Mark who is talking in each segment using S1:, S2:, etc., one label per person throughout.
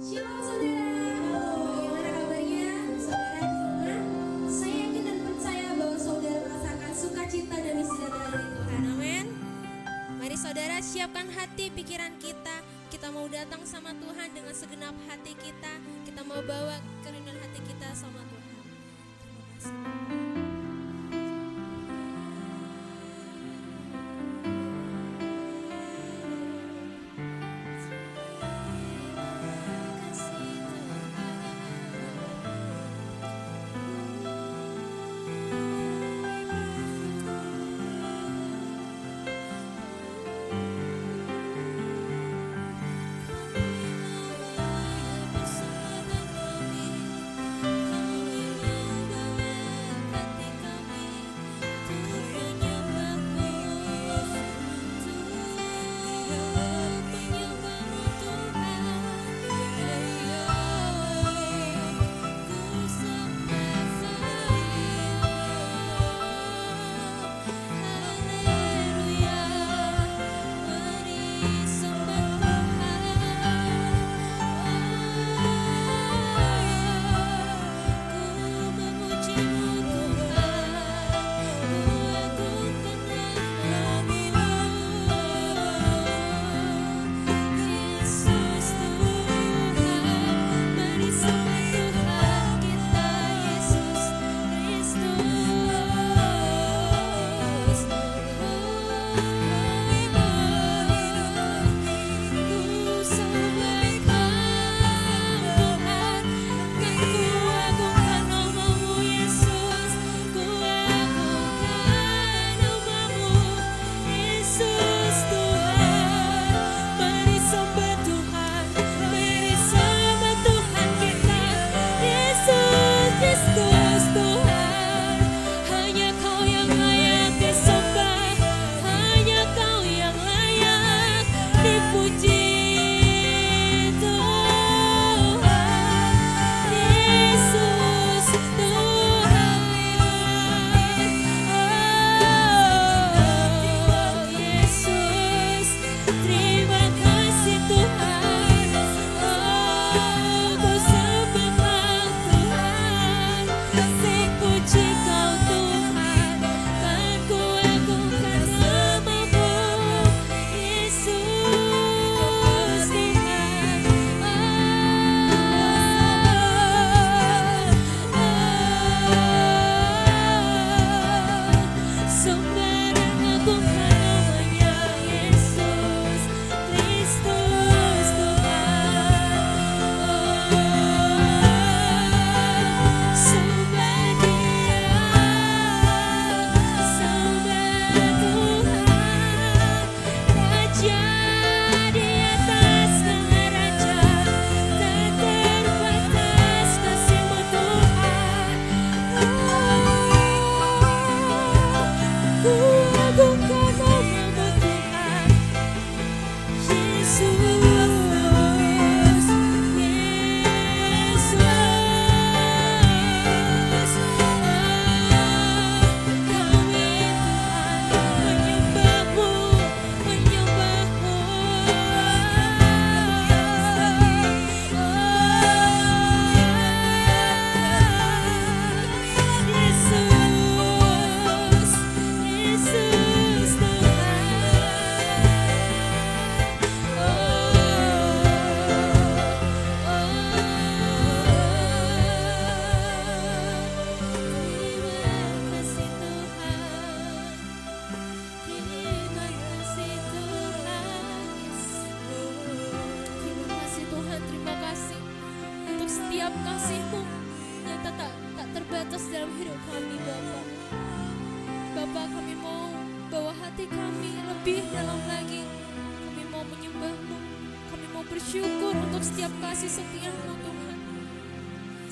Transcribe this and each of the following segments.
S1: Shalom saudara, bagaimana kabarnya saudara di rumah? Saya yakin dan percaya bahwa saudara merasakan sukacita dan sejahtera dari Tuhan, amin. Mari saudara siapkan hati pikiran kita, kita mau datang sama Tuhan dengan segenap hati kita mau bawa kerinduan hati kita sama Tuhan.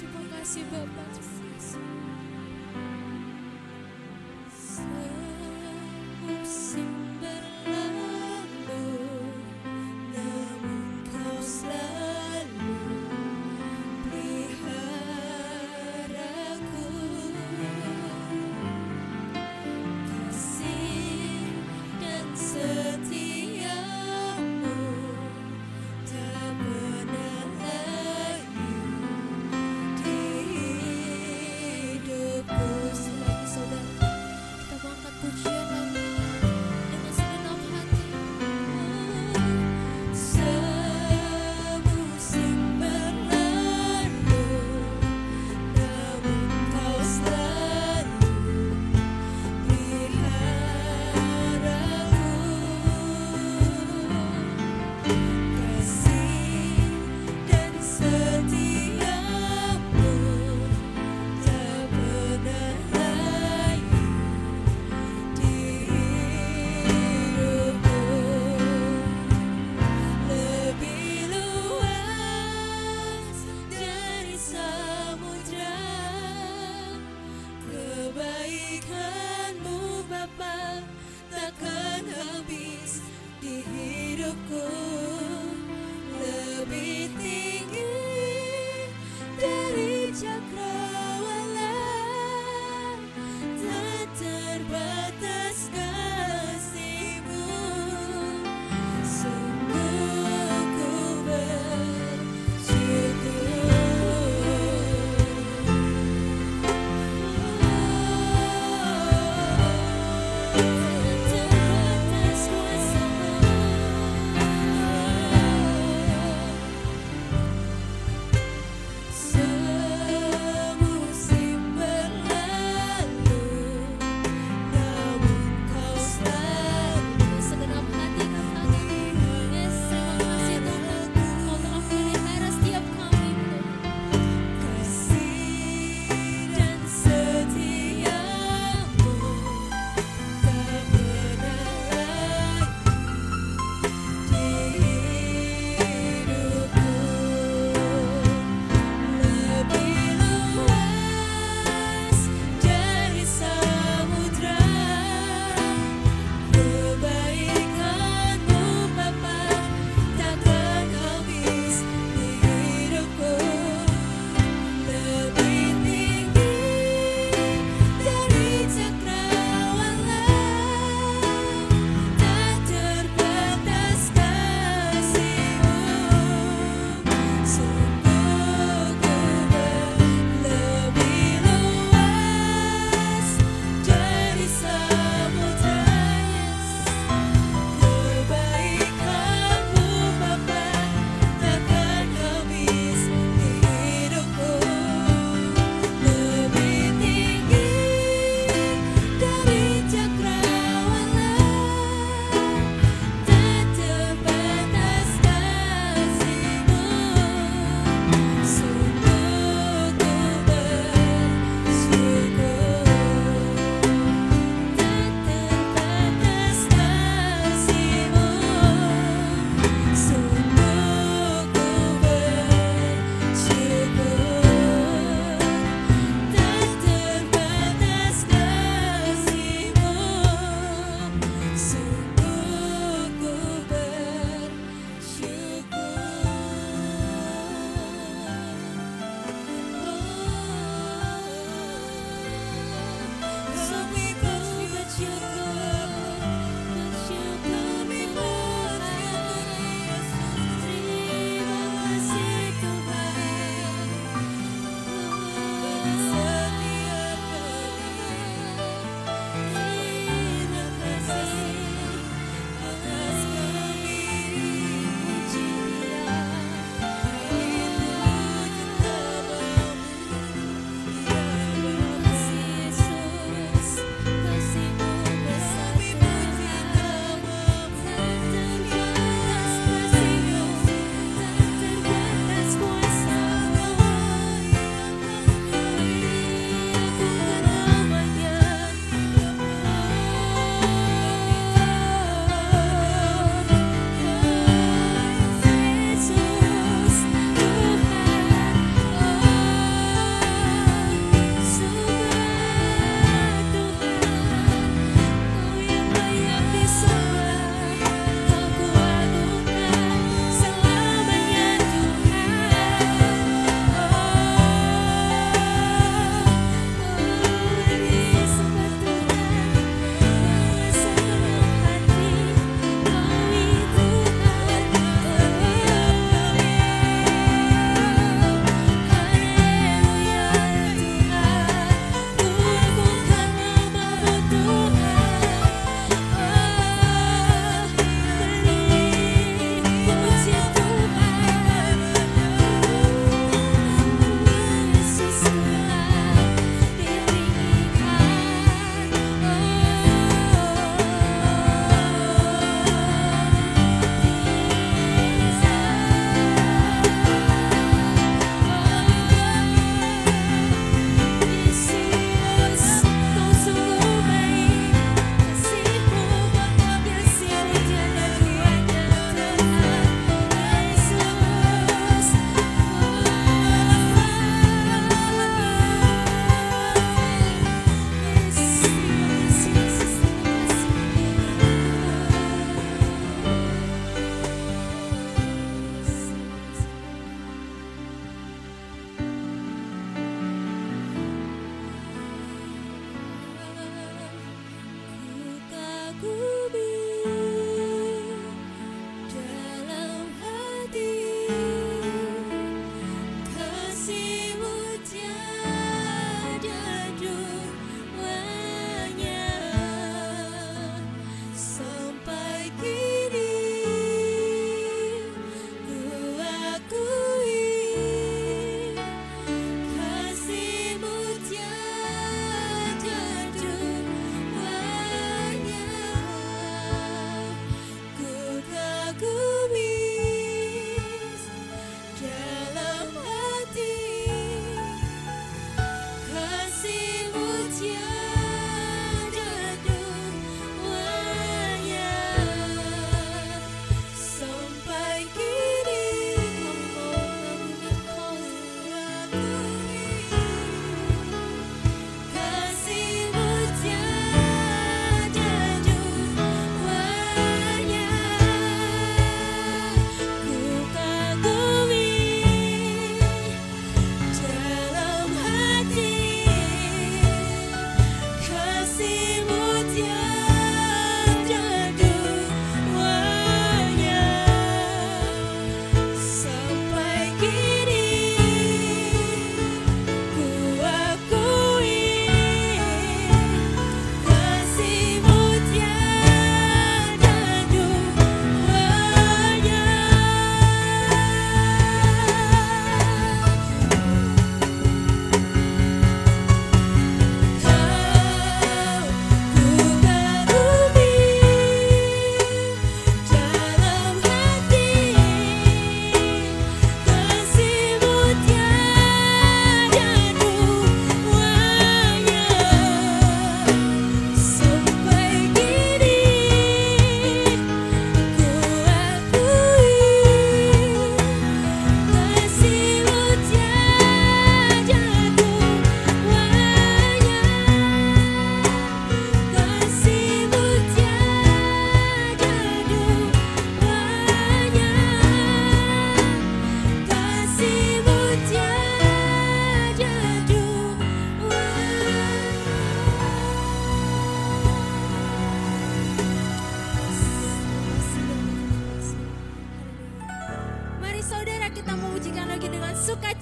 S1: Terima kasih Bapak.
S2: Setiamu tak pernah
S1: kebaikan-Mu Bapa takkan habis di hidupku, lebih tinggi dari cakrawala, tak terbatas kasih-Mu. Sungguh ku bersyukur. Terbatas kuasa-Mu.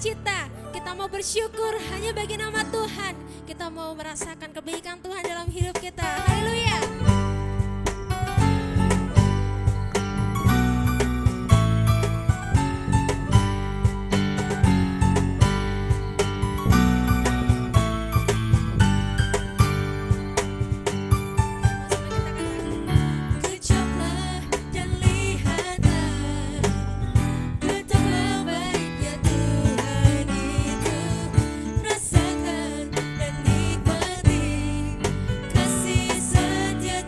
S1: sukacita. Kita mau bersyukur hanya bagi nama Tuhan. Kita mau merasakan kebaikan Tuhan dalam hidup kita. Haleluya.
S2: Rasakan dan nikmati kasih setia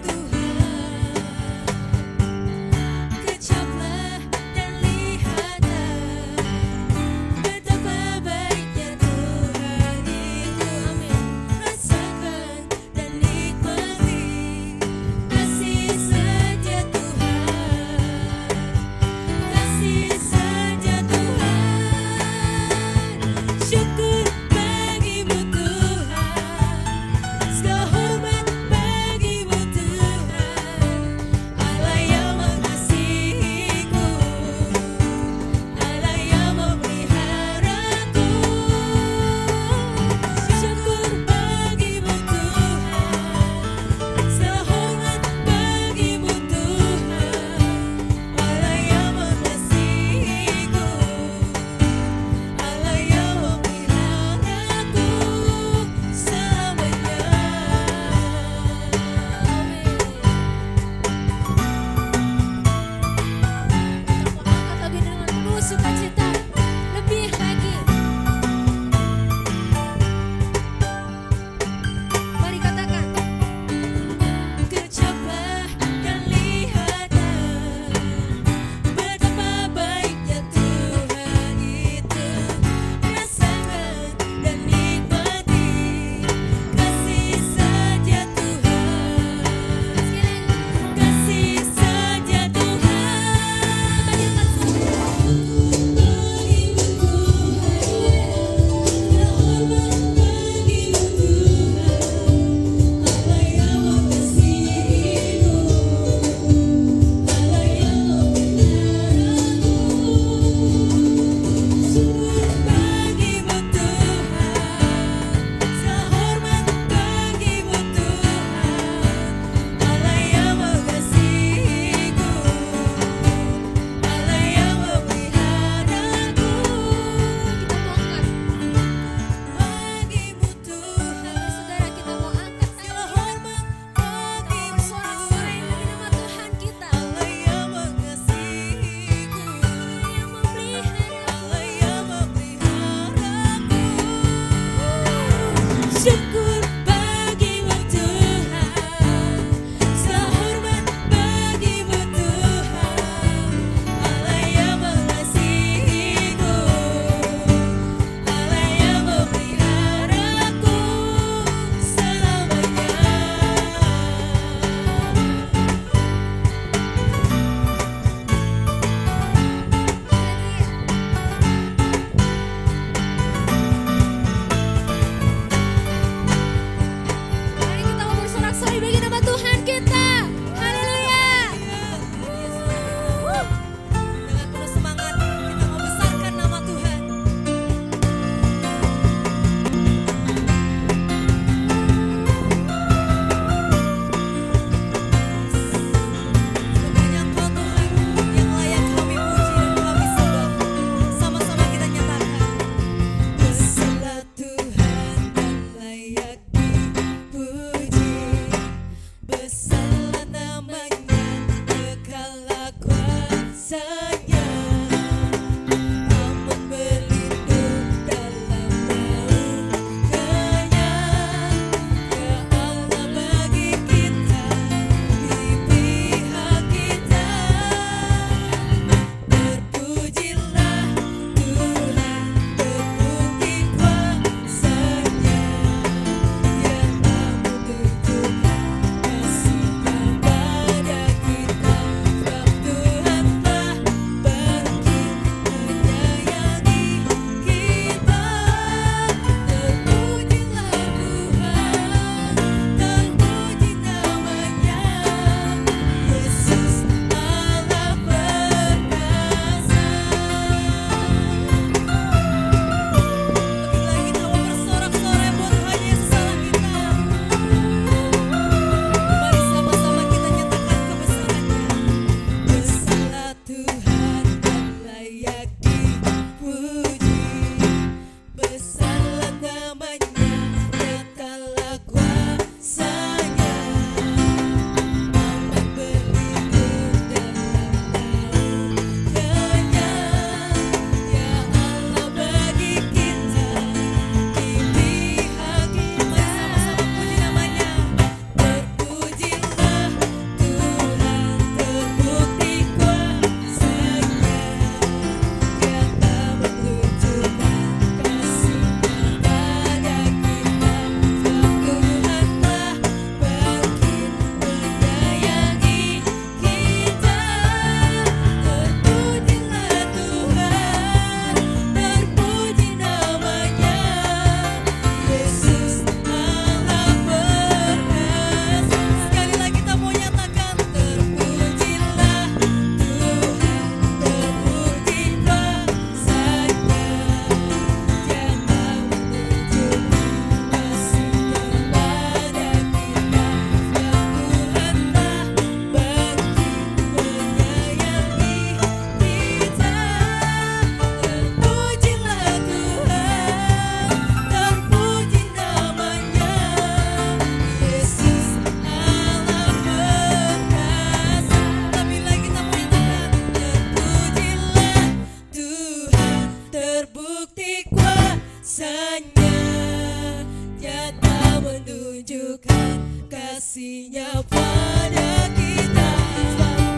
S2: kasih-Nya pada kita.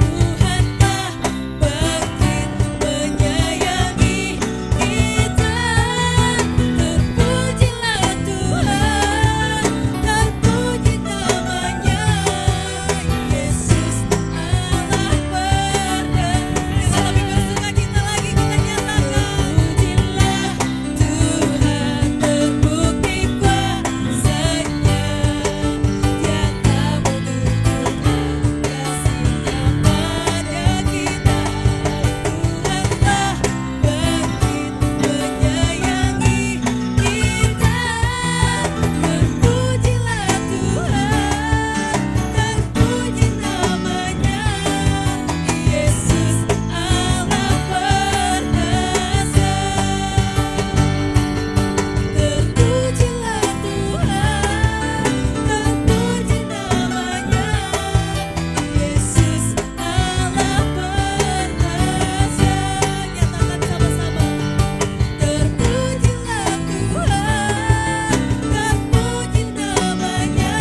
S2: Tuhan tak bangkit menyayangi kita. Terpujilah Tuhan, terpuji namanya, Yesus Allah berdaulat. Kita lebih bersuka cita lagi, kita nyatakan pujilah Tuhan, terbukti kuasa-Nya. Dia tak menunjukkan kasih-Nya pada kita. Tuhan tak bangkit menyayangi kita. Terpujilah Tuhan, terpuji namanya, Yesus Allah perkasa. Terpujilah Tuhan, terpuji namanya, Yesus Allah perkasa. Nyatakan sama-sama. Terpujilah Tuhan, terpuji namanya,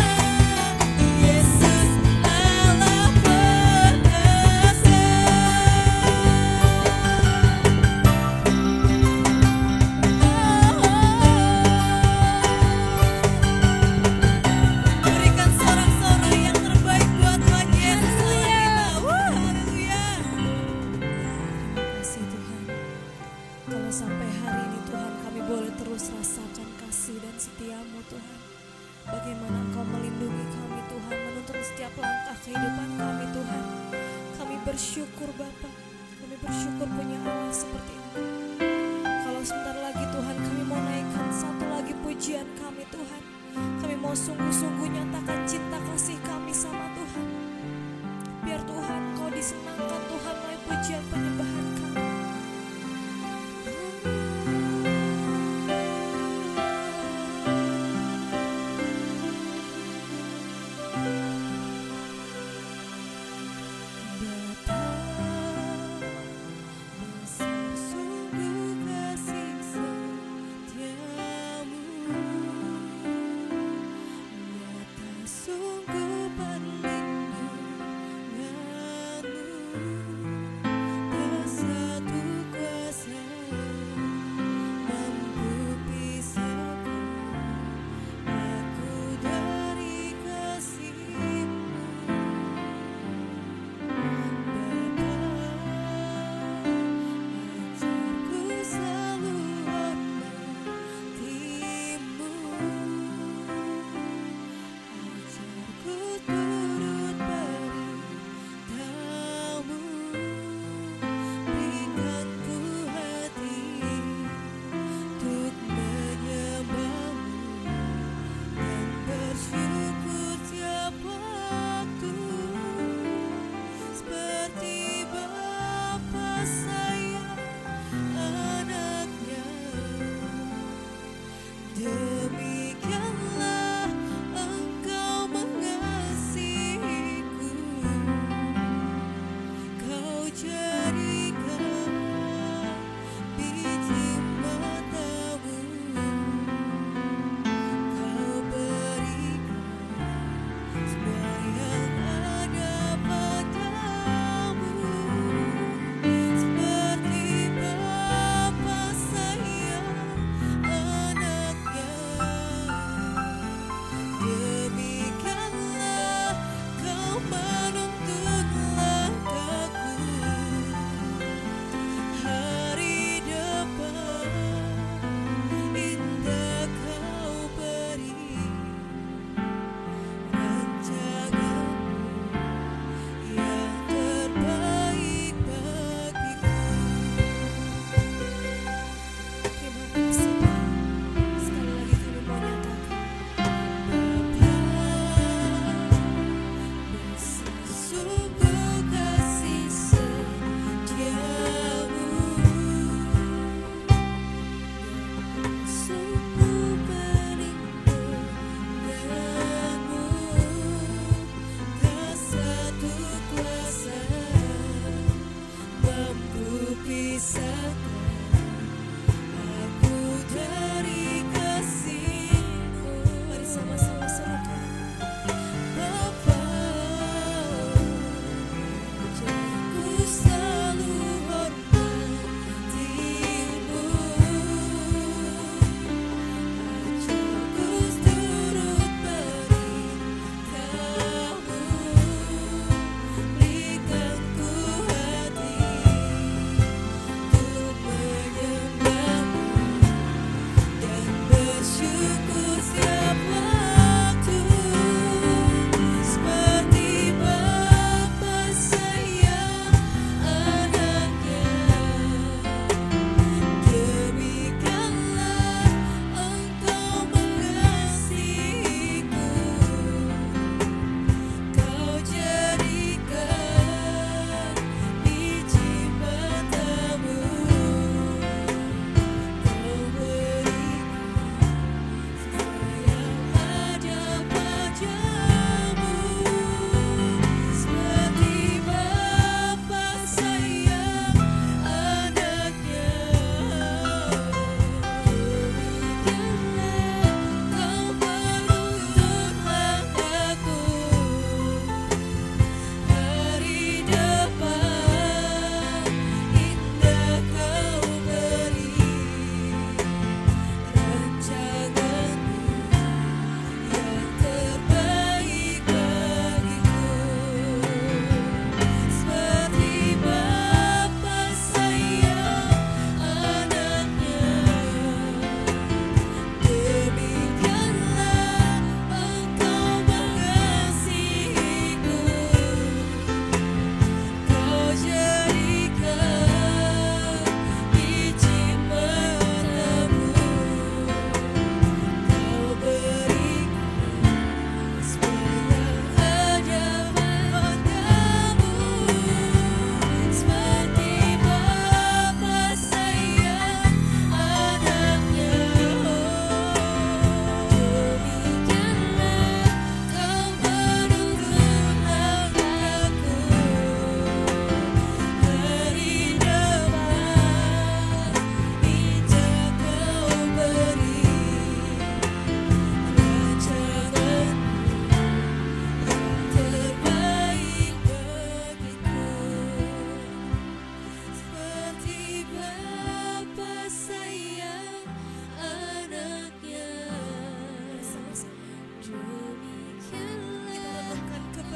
S2: Yesus Allah perkasa. Berikan sorak-sorai yang terbaik buat Tuhan Yesus Allah kita. Haleluya. Terima kasih Tuhan. Kalau sampai hari ini Tuhan kami boleh terus rasakan kasih dan setia-Mu Tuhan. Bagaimana Engkau melindungi kami Tuhan, menuntun setiap langkah kehidupan kami Tuhan. Kami bersyukur Bapa, kami bersyukur punya Allah seperti Engkau. Kalau sebentar lagi Tuhan kami mau naikkan satu lagi pujian kami Tuhan. Kami mau sungguh-sungguh nyatakan cinta kasih kami sama Tuhan. Biar Tuhan Engkau disenangkan Tuhan melalui pujian penyembahan kami. Bapa, besar sungguh kasih setia-Mu, nyata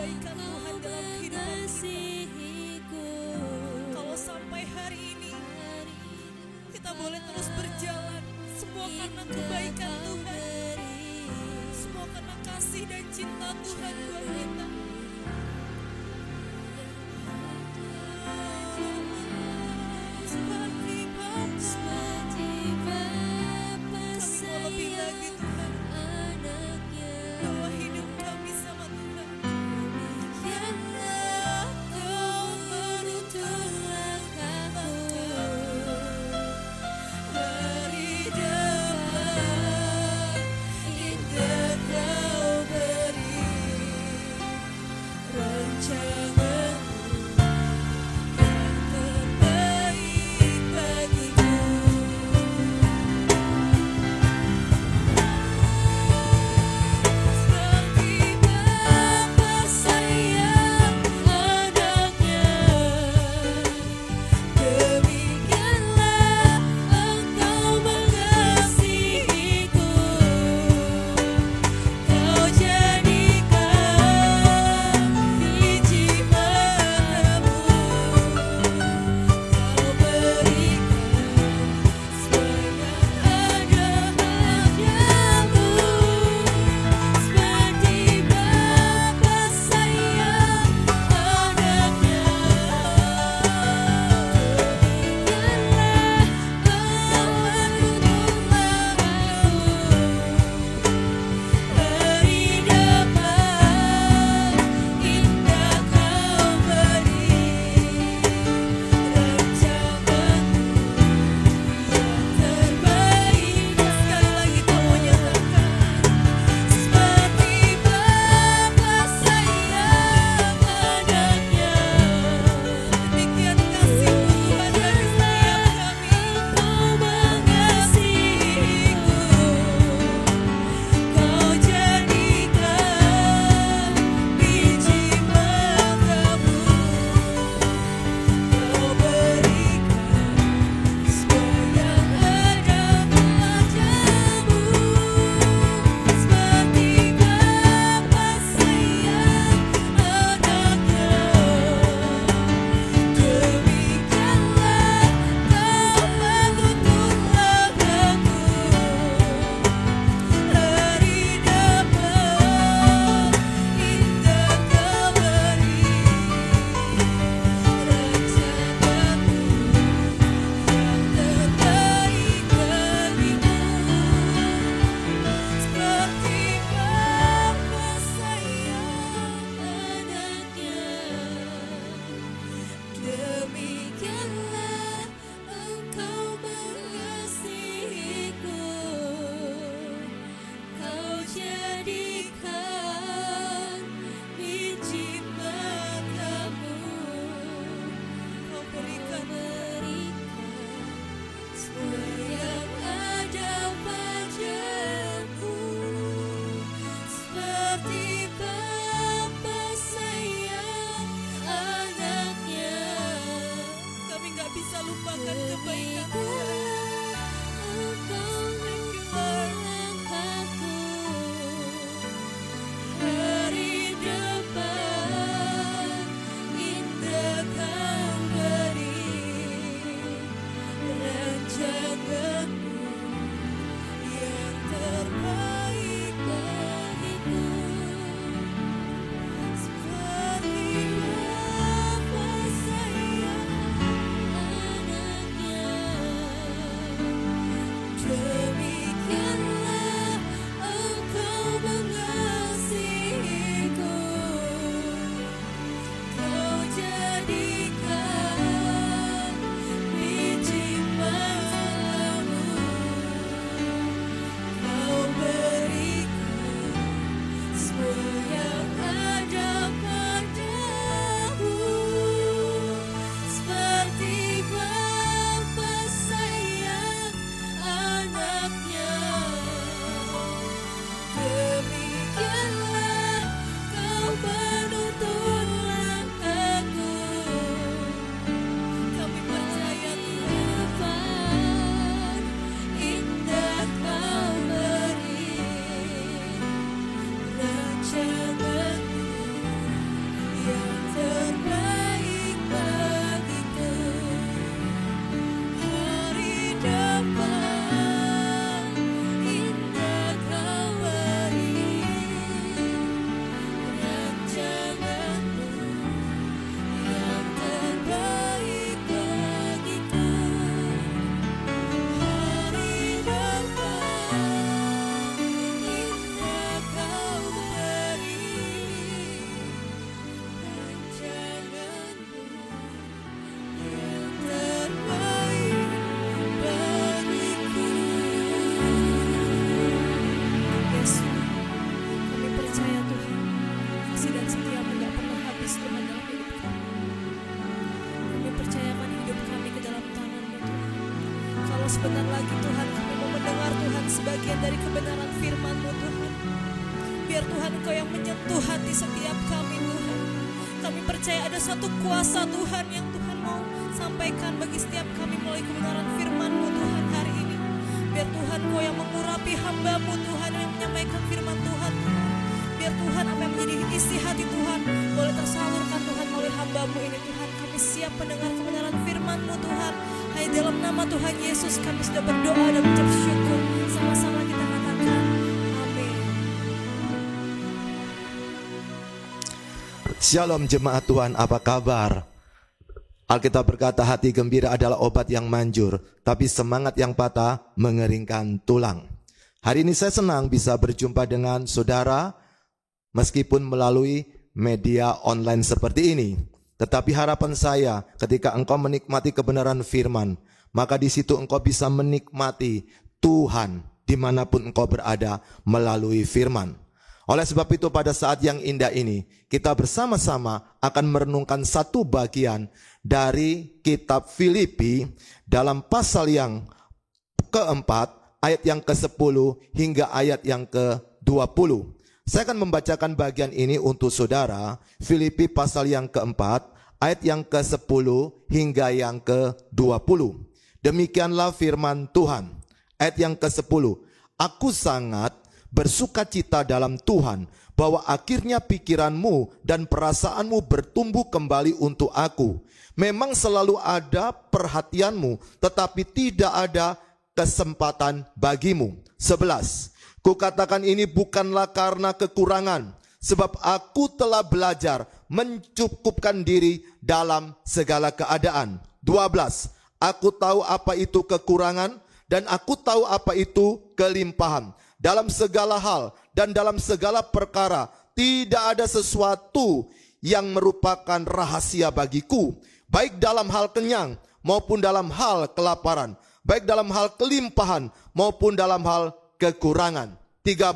S2: kebaikan Tuhan dalam kehidupan kita. Kalau sampai hari ini kita boleh terus berjalan, semua karena kebaikan Tuhan, semua karena kasih dan cinta Tuhan buat kita. Seperti Bapa, kami mau lebih lagi Tuhan, bawa hidup kami sama Tuhan. Biarlah Kau menuntun langkahku dari depan, indah Kau beri sebentar lagi Tuhan kami mau mendengar Tuhan sebagian dari kebenaran firman-Mu Tuhan. Biar Tuhan Engkau yang menyentuh hati setiap kami Tuhan. Kami percaya ada suatu kuasa Tuhan yang Tuhan mau sampaikan bagi setiap kami melalui kebenaran firman-Mu Tuhan hari ini. Biar Tuhan Engkau yang mengurapi hamba-Mu Tuhan yang menyampaikan firman Tuhan. Biar Tuhan apa yang menjadi isi hati Tuhan boleh tersalurkan Tuhan melalui hamba-Mu ini Tuhan. Kami siap mendengar kebenaran firman-Mu Tuhan. Hanya dalam nama Tuhan Yesus kami sudah berdoa dan mengucap syukur. Sama-sama kita katakan amin.
S3: Shalom jemaat Tuhan, apa kabar? Alkitab berkata hati gembira adalah obat yang manjur, tapi semangat yang patah mengeringkan tulang. Hari ini saya senang bisa berjumpa dengan saudara meskipun melalui media online seperti ini. Tetapi harapan saya ketika engkau menikmati kebenaran firman, maka di situ engkau bisa menikmati Tuhan dimanapun engkau berada melalui firman. Oleh sebab itu pada saat yang indah ini, kita bersama-sama akan merenungkan satu bagian dari kitab Filipi dalam pasal yang keempat, ayat yang ke-10 hingga ayat yang ke-20. Saya akan membacakan bagian ini untuk saudara, Filipi pasal yang keempat, ayat yang ke-10 hingga yang ke-20. Demikianlah firman Tuhan. Ayat yang ke-10. Aku sangat bersukacita dalam Tuhan, bahwa akhirnya pikiranmu dan perasaanmu bertumbuh kembali untuk aku. Memang selalu ada perhatianmu, tetapi tidak ada kesempatan bagimu. 11. Kukatakan ini bukanlah karena kekurangan, sebab aku telah belajar mencukupkan diri dalam segala keadaan. 12. Aku tahu apa itu kekurangan dan aku tahu apa itu kelimpahan. Dalam segala hal dan dalam segala perkara tidak ada sesuatu yang merupakan rahasia bagiku, baik dalam hal kenyang maupun dalam hal kelaparan, baik dalam hal kelimpahan maupun dalam hal kekurangan. 13.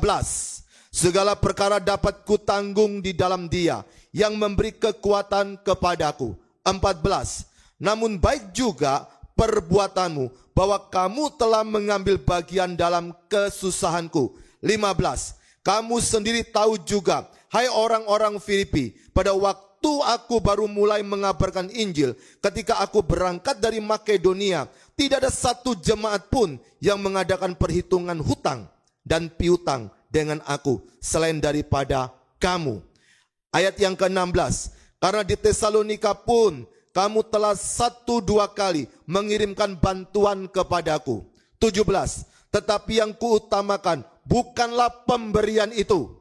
S3: Segala perkara dapat kutanggung di dalam Dia yang memberi kekuatan kepadaku. 14. Namun baik juga perbuatanmu, bahwa kamu telah mengambil bagian dalam kesusahanku. 15. Kamu sendiri tahu juga, hai orang-orang Filipi, pada waktu aku baru mulai mengabarkan Injil, ketika aku berangkat dari Makedonia, tidak ada satu jemaat pun yang mengadakan perhitungan hutang dan piutang dengan aku selain daripada kamu. Ayat yang ke-16. Karena di Tesalonika pun kamu telah 1-2 kali mengirimkan bantuan kepadaku. 17. Tetapi yang kuutamakan bukanlah pemberian itu,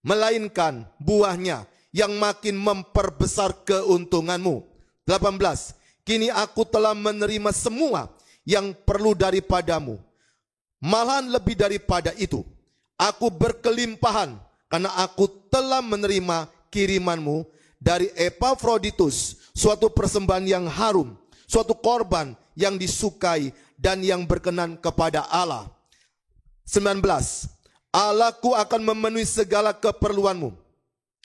S3: melainkan buahnya yang makin memperbesar keuntunganmu. 18. Kini aku telah menerima semua yang perlu daripadamu. Malahan lebih daripada itu, aku berkelimpahan karena aku telah menerima kirimanmu dari Epafroditus, suatu persembahan yang harum, suatu korban yang disukai dan yang berkenan kepada Allah. 19. Allahku akan memenuhi segala keperluanmu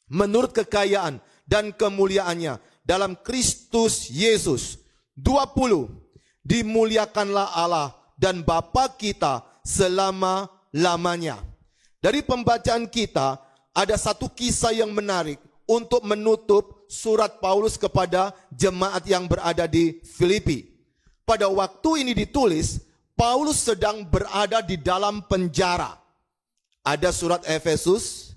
S3: menurut kekayaan dan kemuliaannya dalam Kristus Yesus. 20. Dimuliakanlah Allah dan Bapa kita selama-lamanya. Dari pembacaan kita ada satu kisah yang menarik untuk menutup surat Paulus kepada jemaat yang berada di Filipi. Pada waktu ini ditulis, Paulus sedang berada di dalam penjara. Ada surat Efesus,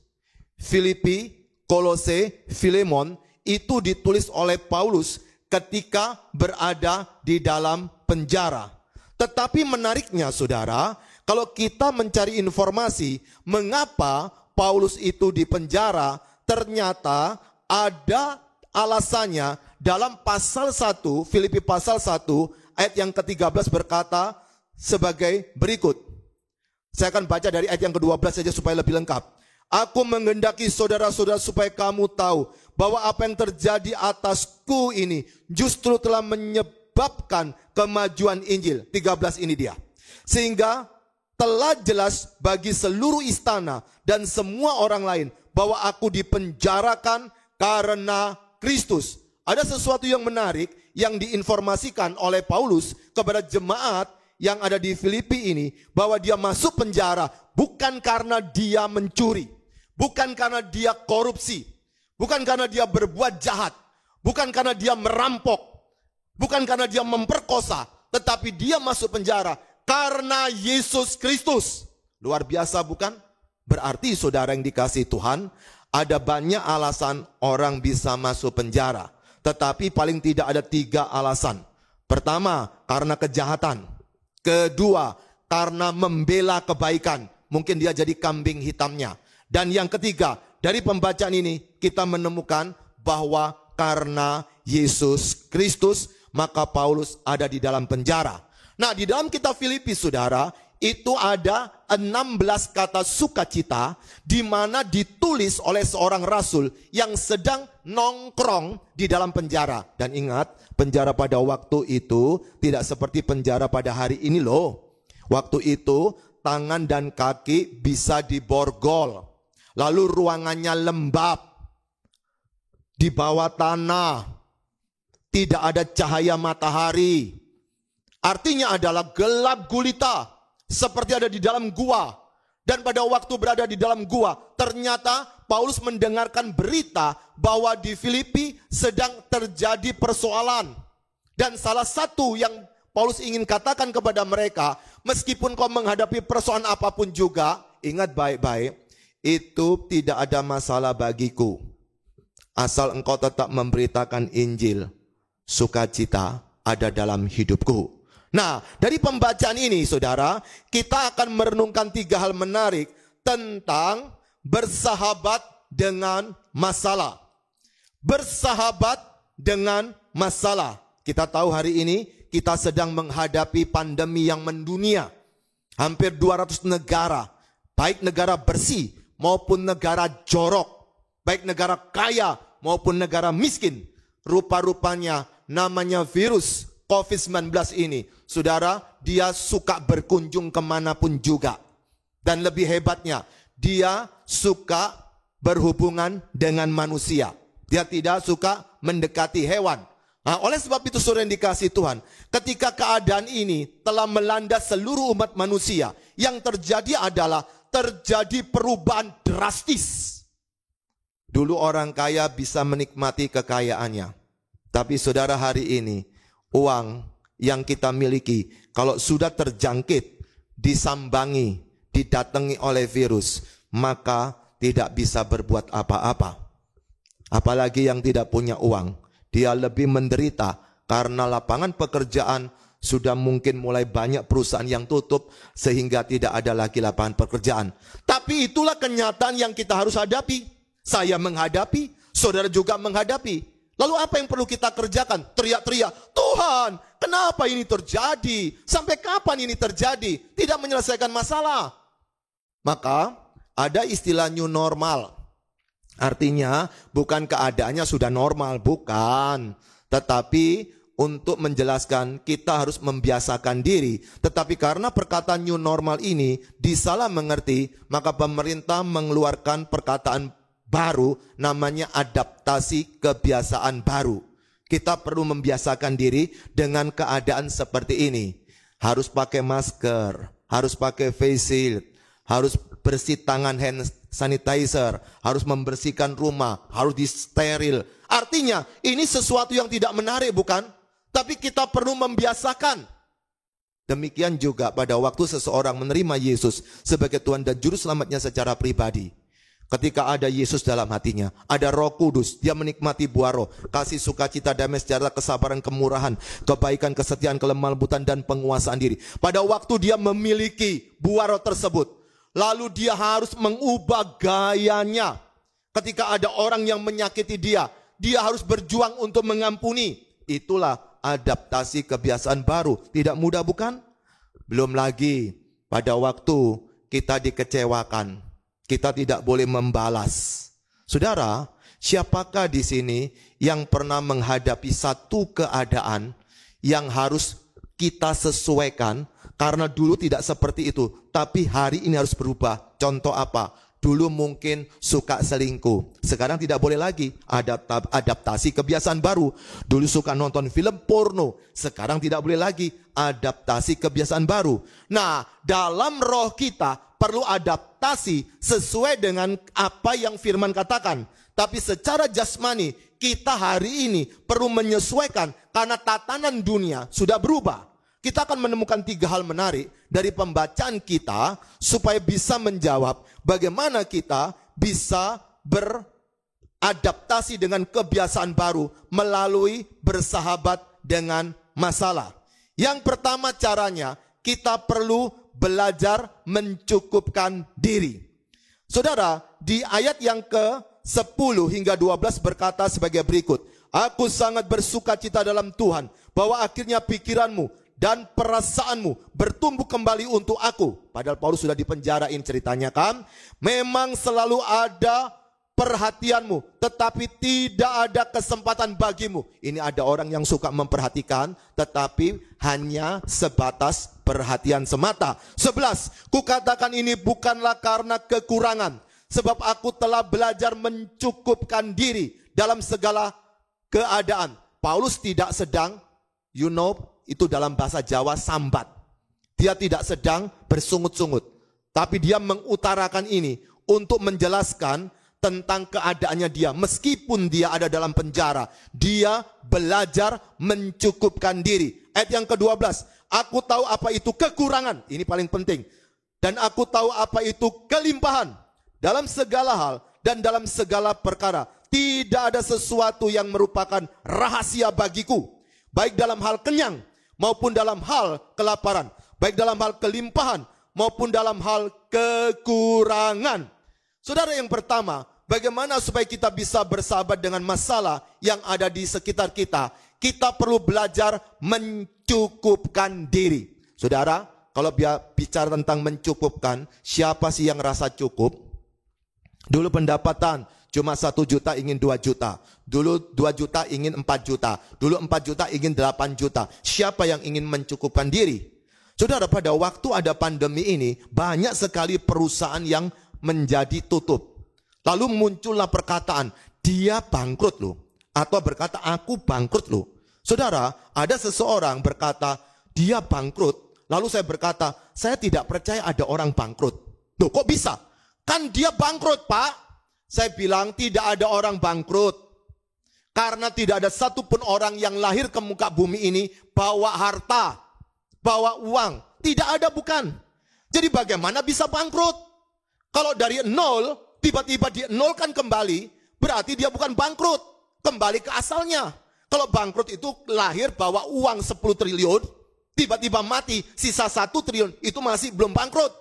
S3: Filipi, Kolose, Filemon, itu ditulis oleh Paulus ketika berada di dalam penjara. Tetapi menariknya saudara, kalau kita mencari informasi mengapa Paulus itu di penjara, ternyata ada alasannya dalam pasal 1, Filipi pasal 1 ayat yang ke-13 berkata sebagai berikut. Saya akan baca dari ayat yang ke-12 saja supaya lebih lengkap. Aku menghendaki saudara-saudara supaya kamu tahu bahwa apa yang terjadi atasku ini justru telah menyebabkan kemajuan Injil. 13 ini dia. Sehingga telah jelas bagi seluruh istana dan semua orang lain bahwa aku dipenjarakan karena Kristus. Ada sesuatu yang menarik yang diinformasikan oleh Paulus kepada jemaat yang ada di Filipi ini bahwa dia masuk penjara bukan karena dia mencuri, bukan karena dia korupsi, bukan karena dia berbuat jahat, bukan karena dia merampok, bukan karena dia memperkosa, tetapi dia masuk penjara karena Yesus Kristus. Luar biasa bukan? Berarti saudara yang dikasihi Tuhan, ada banyak alasan orang bisa masuk penjara. Tetapi paling tidak ada 3 alasan. Pertama, karena kejahatan. Kedua, karena membela kebaikan. Mungkin dia jadi kambing hitamnya. Dan yang ketiga, dari pembacaan ini kita menemukan bahwa karena Yesus Kristus, maka Paulus ada di dalam penjara. Nah, di dalam kitab Filipi, saudara, itu ada 16 kata sukacita di mana ditulis oleh seorang rasul yang sedang nongkrong di dalam penjara. Dan ingat, penjara pada waktu itu tidak seperti penjara pada hari ini loh. Waktu itu tangan dan kaki bisa diborgol. Lalu ruangannya lembab, di bawah tanah, tidak ada cahaya matahari. Artinya adalah gelap gulita, seperti ada di dalam gua. Dan pada waktu berada di dalam gua, ternyata Paulus mendengarkan berita bahwa di Filipi sedang terjadi persoalan. Dan salah satu yang Paulus ingin katakan kepada mereka, meskipun kau menghadapi persoalan apapun juga, ingat baik-baik, itu tidak ada masalah bagiku. Asal engkau tetap memberitakan Injil, sukacita ada dalam hidupku. Nah, dari pembacaan ini, saudara, kita akan merenungkan 3 hal menarik tentang bersahabat dengan masalah. Bersahabat dengan masalah. Kita tahu hari ini kita sedang menghadapi pandemi yang mendunia. Hampir 200 negara, baik negara bersih maupun negara jorok, baik negara kaya maupun negara miskin. Rupa-rupanya namanya virus COVID-19 ini, saudara, dia suka berkunjung kemanapun juga. Dan lebih hebatnya, dia suka berhubungan dengan manusia. Dia tidak suka mendekati hewan. Nah, oleh sebab itu saudara yang dikasihi Tuhan, ketika keadaan ini telah melanda seluruh umat manusia, yang terjadi adalah terjadi perubahan drastis. Dulu orang kaya bisa menikmati kekayaannya. Tapi saudara, hari ini uang yang kita miliki, kalau sudah terjangkit, disambangi, didatangi oleh virus, maka tidak bisa berbuat apa-apa. Apalagi yang tidak punya uang, dia lebih menderita karena lapangan pekerjaan sudah mungkin mulai banyak perusahaan yang tutup sehingga tidak ada lagi lapangan pekerjaan. Tapi itulah kenyataan yang kita harus hadapi. Saya menghadapi, saudara juga menghadapi. Lalu apa yang perlu kita kerjakan? Teriak-teriak, Tuhan, kenapa ini terjadi? Sampai kapan ini terjadi? Tidak menyelesaikan masalah. Maka ada istilah new normal. Artinya bukan keadaannya sudah normal, bukan. Tetapi untuk menjelaskan kita harus membiasakan diri. Tetapi karena perkataan new normal ini disalah mengerti, maka pemerintah mengeluarkan perkataan baru, namanya adaptasi kebiasaan baru. Kita perlu membiasakan diri dengan keadaan seperti ini. Harus pakai masker, harus pakai face shield, harus bersih tangan hand sanitizer, harus membersihkan rumah, harus disteril. Artinya ini sesuatu yang tidak menarik, bukan? Tapi kita perlu membiasakan. Demikian juga pada waktu seseorang menerima Yesus sebagai Tuhan dan Juru Selamatnya secara pribadi. Ketika ada Yesus dalam hatinya, ada Roh Kudus, dia menikmati buah roh, kasih, sukacita, damai sejahtera, kesabaran, kemurahan, kebaikan, kesetiaan, kelemah lembutan, dan penguasaan diri. Pada waktu dia memiliki buah roh tersebut, lalu dia harus mengubah gayanya. Ketika ada orang yang menyakiti dia harus berjuang untuk mengampuni. Itulah adaptasi kebiasaan baru. Tidak mudah, bukan? Belum lagi pada waktu kita dikecewakan, kita tidak boleh membalas. Saudara, siapakah di sini yang pernah menghadapi satu keadaan yang harus kita sesuaikan karena dulu tidak seperti itu, tapi hari ini harus berubah? Contoh apa? Dulu mungkin suka selingkuh, sekarang tidak boleh lagi. Adaptasi kebiasaan baru. Dulu suka nonton film porno, sekarang tidak boleh lagi. Adaptasi kebiasaan baru. Nah, dalam roh kita perlu adaptasi sesuai dengan apa yang firman katakan. Tapi secara jasmani, kita hari ini perlu menyesuaikan karena tatanan dunia sudah berubah. Kita akan menemukan 3 hal menarik dari pembacaan kita supaya bisa menjawab bagaimana kita bisa beradaptasi dengan kebiasaan baru melalui bersahabat dengan masalah. Yang pertama caranya, kita perlu belajar mencukupkan diri. Saudara, di ayat yang ke-10 hingga 12 berkata sebagai berikut. Aku sangat bersuka cita dalam Tuhan bahwa akhirnya pikiranmu dan perasaanmu bertumbuh kembali untuk aku. Padahal Paulus sudah dipenjara, ini ceritanya kan. Memang selalu ada perhatianmu, tetapi tidak ada kesempatan bagimu. Ini ada orang yang suka memperhatikan, tetapi hanya sebatas perhatian semata. 11, kukatakan ini bukanlah karena kekurangan, sebab aku telah belajar mencukupkan diri dalam segala keadaan. Paulus tidak sedang, itu dalam bahasa Jawa sambat. Dia tidak sedang bersungut-sungut. Tapi dia mengutarakan ini untuk menjelaskan tentang keadaannya dia. Meskipun dia ada dalam penjara, dia belajar mencukupkan diri. Ayat yang ke-12. Aku tahu apa itu kekurangan. Ini paling penting. Dan aku tahu apa itu kelimpahan. Dalam segala hal dan dalam segala perkara. Tidak ada sesuatu yang merupakan rahasia bagiku. Baik dalam hal kenyang maupun dalam hal kelaparan, baik dalam hal kelimpahan maupun dalam hal kekurangan. Saudara, yang pertama, bagaimana supaya kita bisa bersahabat dengan masalah yang ada di sekitar kita? Kita perlu belajar mencukupkan diri. Saudara, kalau bicara tentang mencukupkan, siapa sih yang rasa cukup? Dulu pendapatan cuma 1 juta ingin 2 juta. Dulu 2 juta ingin 4 juta. Dulu 4 juta ingin 8 juta. Siapa yang ingin mencukupkan diri? Saudara, pada waktu ada pandemi ini, banyak sekali perusahaan yang menjadi tutup. Lalu muncullah perkataan, dia bangkrut loh. Atau berkata, aku bangkrut loh. Saudara, ada seseorang berkata, dia bangkrut. Lalu saya berkata, saya tidak percaya ada orang bangkrut. Loh, kok bisa? Kan dia bangkrut, Pak. Saya bilang tidak ada orang bangkrut. Karena tidak ada satupun orang yang lahir ke muka bumi ini bawa harta, bawa uang. Tidak ada, bukan. Jadi bagaimana bisa bangkrut? Kalau dari 0, tiba-tiba di-nolkan kembali, berarti dia bukan bangkrut. Kembali ke asalnya. Kalau bangkrut itu lahir bawa uang 10 triliun, tiba-tiba mati, sisa 1 triliun, itu masih belum bangkrut.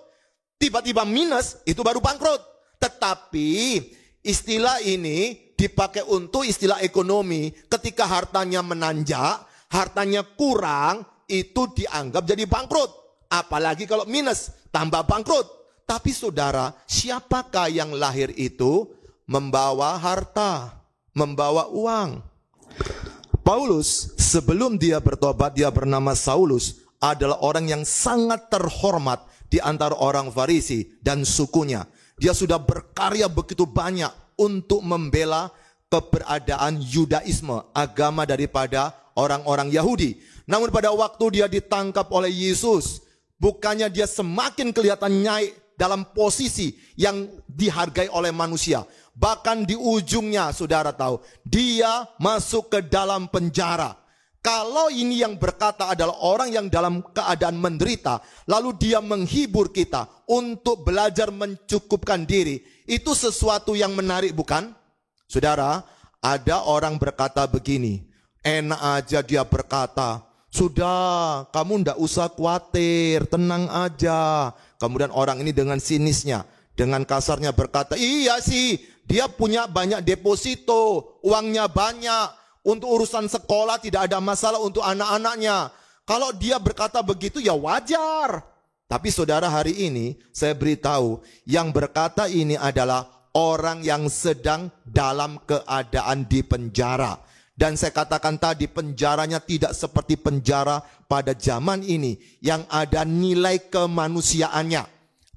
S3: Tiba-tiba minus, itu baru bangkrut. Tetapi istilah ini dipakai untuk istilah ekonomi. Ketika hartanya menanjak, hartanya kurang, itu dianggap jadi bangkrut. Apalagi kalau minus, tambah bangkrut. Tapi saudara, siapakah yang lahir itu membawa harta, membawa uang? Paulus sebelum dia bertobat, dia bernama Saulus, adalah orang yang sangat terhormat di antara orang Farisi dan sukunya. Dia sudah berkarya begitu banyak untuk membela keberadaan Yudaisme, agama daripada orang-orang Yahudi. Namun pada waktu dia ditangkap oleh Yesus, bukannya dia semakin kelihatan naik dalam posisi yang dihargai oleh manusia. Bahkan di ujungnya, saudara tahu, dia masuk ke dalam penjara. Kalau ini yang berkata adalah orang yang dalam keadaan menderita, lalu dia menghibur kita untuk belajar mencukupkan diri, itu sesuatu yang menarik, bukan? Saudara, ada orang berkata begini, enak aja dia berkata, sudah kamu ndak usah khawatir, tenang aja. Kemudian orang ini dengan sinisnya, dengan kasarnya berkata, iya sih, dia punya banyak deposito, uangnya banyak. Untuk urusan sekolah tidak ada masalah untuk anak-anaknya. Kalau dia berkata begitu ya wajar. Tapi saudara, hari ini saya beritahu, yang berkata ini adalah orang yang sedang dalam keadaan di penjara. Dan saya katakan tadi, penjaranya tidak seperti penjara pada zaman ini yang ada nilai kemanusiaannya,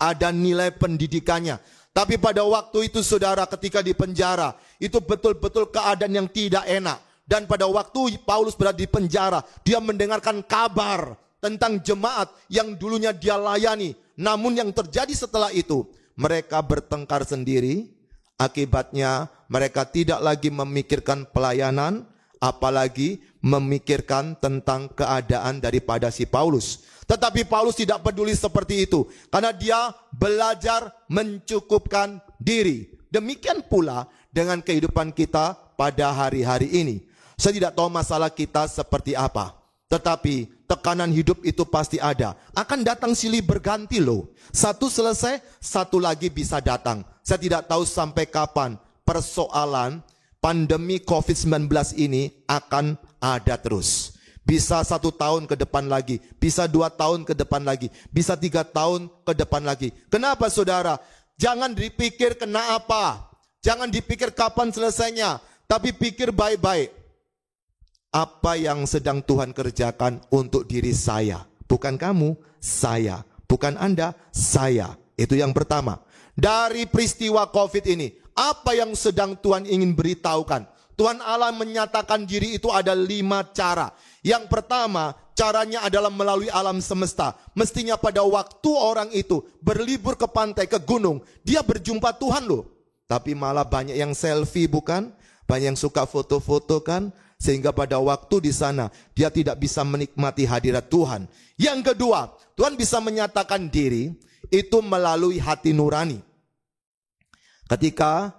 S3: ada nilai pendidikannya. Tapi pada waktu itu saudara, ketika di penjara, itu betul-betul keadaan yang tidak enak. Dan pada waktu Paulus berada di penjara, dia mendengarkan kabar tentang jemaat yang dulunya dia layani. Namun yang terjadi setelah itu, mereka bertengkar sendiri. Akibatnya mereka tidak lagi memikirkan pelayanan, apalagi memikirkan tentang keadaan daripada si Paulus. Tetapi Paulus tidak peduli seperti itu, karena dia belajar mencukupkan diri. Demikian pula dengan kehidupan kita pada hari-hari ini. Saya tidak tahu masalah kita seperti apa, tetapi tekanan hidup itu pasti ada. Akan datang silih berganti loh. Satu selesai, satu lagi bisa datang. Saya tidak tahu sampai kapan persoalan pandemi COVID-19 ini akan ada terus. Bisa 1 tahun ke depan lagi, bisa 2 tahun ke depan lagi, bisa 3 tahun ke depan lagi. Kenapa saudara? Jangan dipikir kena apa, jangan dipikir kapan selesainya, tapi pikir baik-baik. Apa yang sedang Tuhan kerjakan untuk diri saya, bukan kamu, saya, bukan Anda, saya. Itu yang pertama. Dari peristiwa COVID ini, apa yang sedang Tuhan ingin beritahukan? Tuhan Allah menyatakan diri itu ada 5 cara. Yang pertama, caranya adalah melalui alam semesta. Mestinya pada waktu orang itu berlibur ke pantai, ke gunung, dia berjumpa Tuhan loh. Tapi malah banyak yang selfie bukan? Banyak yang suka foto-foto kan? Sehingga pada waktu di sana, dia tidak bisa menikmati hadirat Tuhan. Yang kedua, Tuhan bisa menyatakan diri itu melalui hati nurani. Ketika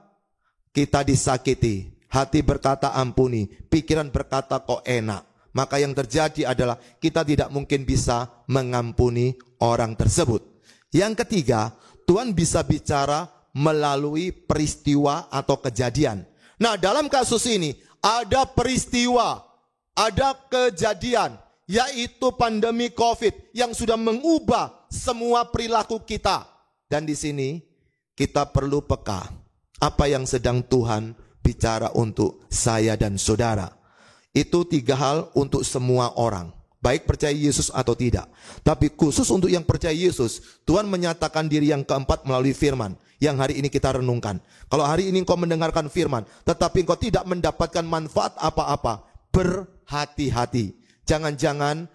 S3: kita disakiti, hati berkata ampuni, pikiran berkata kok enak. Maka yang terjadi adalah kita tidak mungkin bisa mengampuni orang tersebut. Yang ketiga, Tuhan bisa bicara melalui peristiwa atau kejadian. Nah, dalam kasus ini ada peristiwa, ada kejadian, yaitu pandemi COVID yang sudah mengubah semua perilaku kita. Dan di sini kita perlu peka apa yang sedang Tuhan bicara untuk saya dan saudara. Itu 3 hal untuk semua orang, baik percaya Yesus atau tidak. Tapi khusus untuk yang percaya Yesus, Tuhan menyatakan diri yang keempat melalui firman, yang hari ini kita renungkan. Kalau hari ini engkau mendengarkan firman, tetapi engkau tidak mendapatkan manfaat apa-apa, berhati-hati. Jangan-jangan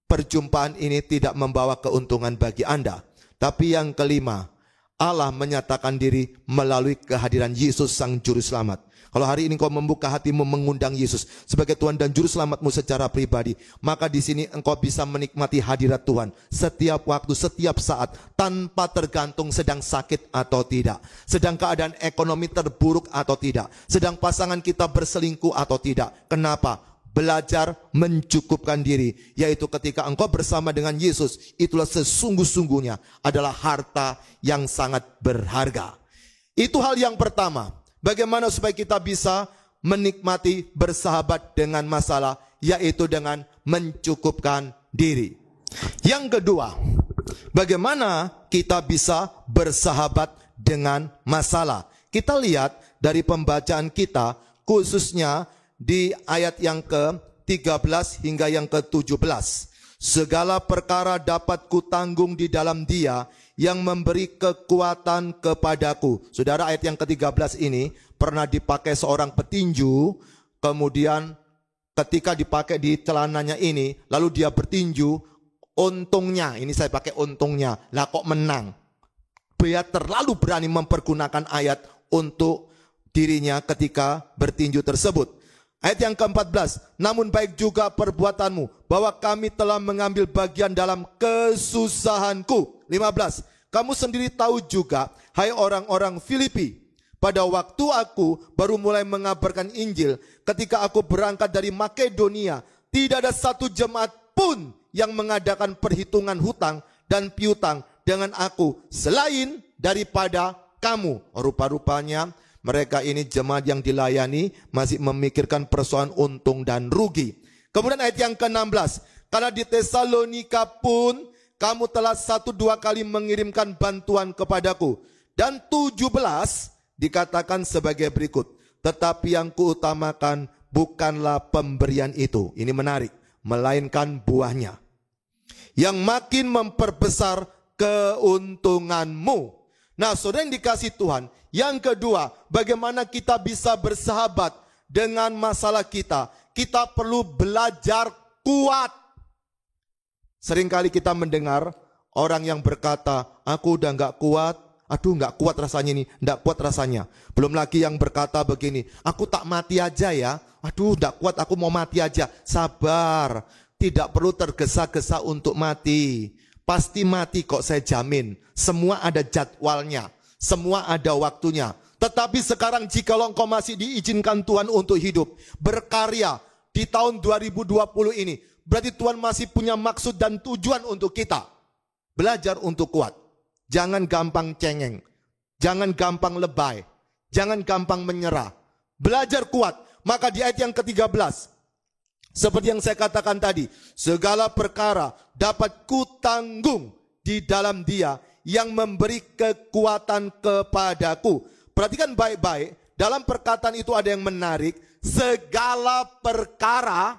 S3: perjumpaan ini tidak membawa keuntungan bagi Anda. Tapi yang kelima, Allah menyatakan diri melalui kehadiran Yesus Sang Juru Selamat. Kalau hari ini engkau membuka hatimu mengundang Yesus sebagai Tuhan dan Juru Selamatmu secara pribadi, maka di sini engkau bisa menikmati hadirat Tuhan setiap waktu, setiap saat, tanpa tergantung sedang sakit atau tidak, sedang keadaan ekonomi terburuk atau tidak, sedang pasangan kita berselingkuh atau tidak. Kenapa? Belajar mencukupkan diri, yaitu ketika engkau bersama dengan Yesus, itulah sesungguh-sungguhnya adalah harta yang sangat berharga. Itu hal yang pertama. Bagaimana supaya kita bisa menikmati bersahabat dengan masalah, yaitu dengan mencukupkan diri. Yang kedua, bagaimana kita bisa bersahabat dengan masalah. Kita lihat dari pembacaan kita, khususnya di ayat yang ke-13 hingga yang ke-17. Segala perkara dapat kutanggung di dalam Dia yang memberi kekuatan kepadaku. Saudara, ayat yang ke-13 ini pernah dipakai seorang petinju. Kemudian ketika dipakai di celananya ini, lalu dia bertinju, untungnya, ini saya pakai untungnya, lah kok menang. Dia terlalu berani mempergunakan ayat untuk dirinya ketika bertinju tersebut. Ayat yang ke-14, namun baik juga perbuatanmu, bahwa kami telah mengambil bagian dalam kesusahanku. 15, kamu sendiri tahu juga, hai orang-orang Filipi, pada waktu aku baru mulai mengabarkan Injil, ketika aku berangkat dari Makedonia, tidak ada satu jemaat pun yang mengadakan perhitungan hutang dan piutang dengan aku, selain daripada kamu. Rupa-rupanya mereka ini jemaat yang dilayani masih memikirkan persoalan untung dan rugi. Kemudian ayat yang ke-16, karena di Tesalonika pun kamu telah 1-2 kali mengirimkan bantuan kepadaku. Dan 17 dikatakan sebagai berikut, tetapi yang kuutamakan bukanlah pemberian itu, ini menarik, melainkan buahnya, yang makin memperbesar keuntunganmu. Nah, saudara yang dikasih Tuhan, yang kedua, bagaimana kita bisa bersahabat dengan masalah kita. Kita perlu belajar kuat. Seringkali kita mendengar orang yang berkata, aku udah gak kuat, aduh gak kuat rasanya ini, gak kuat rasanya. Belum lagi yang berkata begini, aku tak mati aja ya, aduh gak kuat, aku mau mati aja. Sabar, tidak perlu tergesa-gesa untuk mati. Pasti mati kok, saya jamin. Semua ada jadwalnya, semua ada waktunya. Tetapi sekarang jikalau engkau masih diizinkan Tuhan untuk hidup, berkarya di tahun 2020 ini, berarti Tuhan masih punya maksud dan tujuan untuk kita. Belajar untuk kuat. Jangan gampang cengeng, jangan gampang lebay, jangan gampang menyerah. Belajar kuat. Maka di ayat yang ke-13, seperti yang saya katakan tadi, segala perkara dapat kutanggung di dalam Dia yang memberi kekuatan kepadaku. Perhatikan baik-baik, dalam perkataan itu ada yang menarik. Segala perkara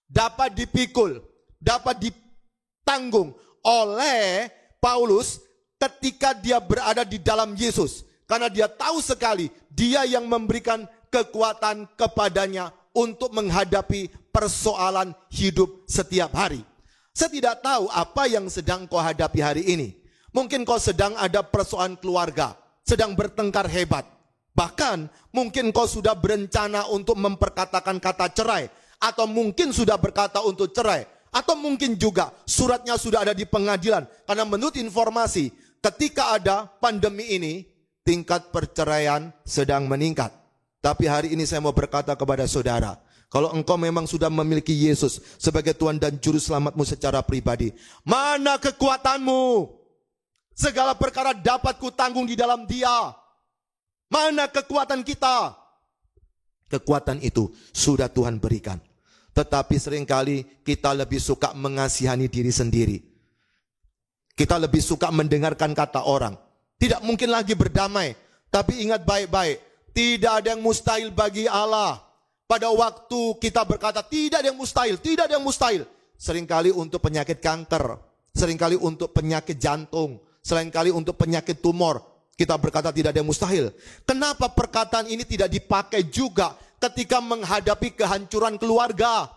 S3: dapat dipikul, dapat ditanggung oleh Paulus ketika dia berada di dalam Yesus. Karena dia tahu sekali, dia yang memberikan kekuatan kepadanya untuk menghadapi persoalan hidup setiap hari. Saya tidak tahu apa yang sedang kau hadapi hari ini. Mungkin kau sedang ada persoalan keluarga, sedang bertengkar hebat. Bahkan mungkin kau sudah berencana untuk memperkatakan kata cerai, atau mungkin sudah berkata untuk cerai, atau mungkin juga suratnya sudah ada di pengadilan. Karena menurut informasi, ketika ada pandemi ini, tingkat perceraian sedang meningkat. Tapi hari ini saya mau berkata kepada saudara, kalau engkau memang sudah memiliki Yesus sebagai Tuhan dan Juru Selamatmu secara pribadi, mana kekuatanmu? Segala perkara dapat kutanggung di dalam Dia. Mana kekuatan kita? Kekuatan itu sudah Tuhan berikan. Tetapi seringkali kita lebih suka mengasihani diri sendiri. Kita lebih suka mendengarkan kata orang. Tidak mungkin lagi berdamai. Tapi ingat baik-baik, tidak ada yang mustahil bagi Allah. Pada waktu kita berkata tidak ada yang mustahil, tidak ada yang mustahil. Seringkali untuk penyakit kanker, seringkali untuk penyakit jantung, seringkali untuk penyakit tumor, kita berkata tidak ada yang mustahil. Kenapa perkataan ini tidak dipakai juga ketika menghadapi kehancuran keluarga,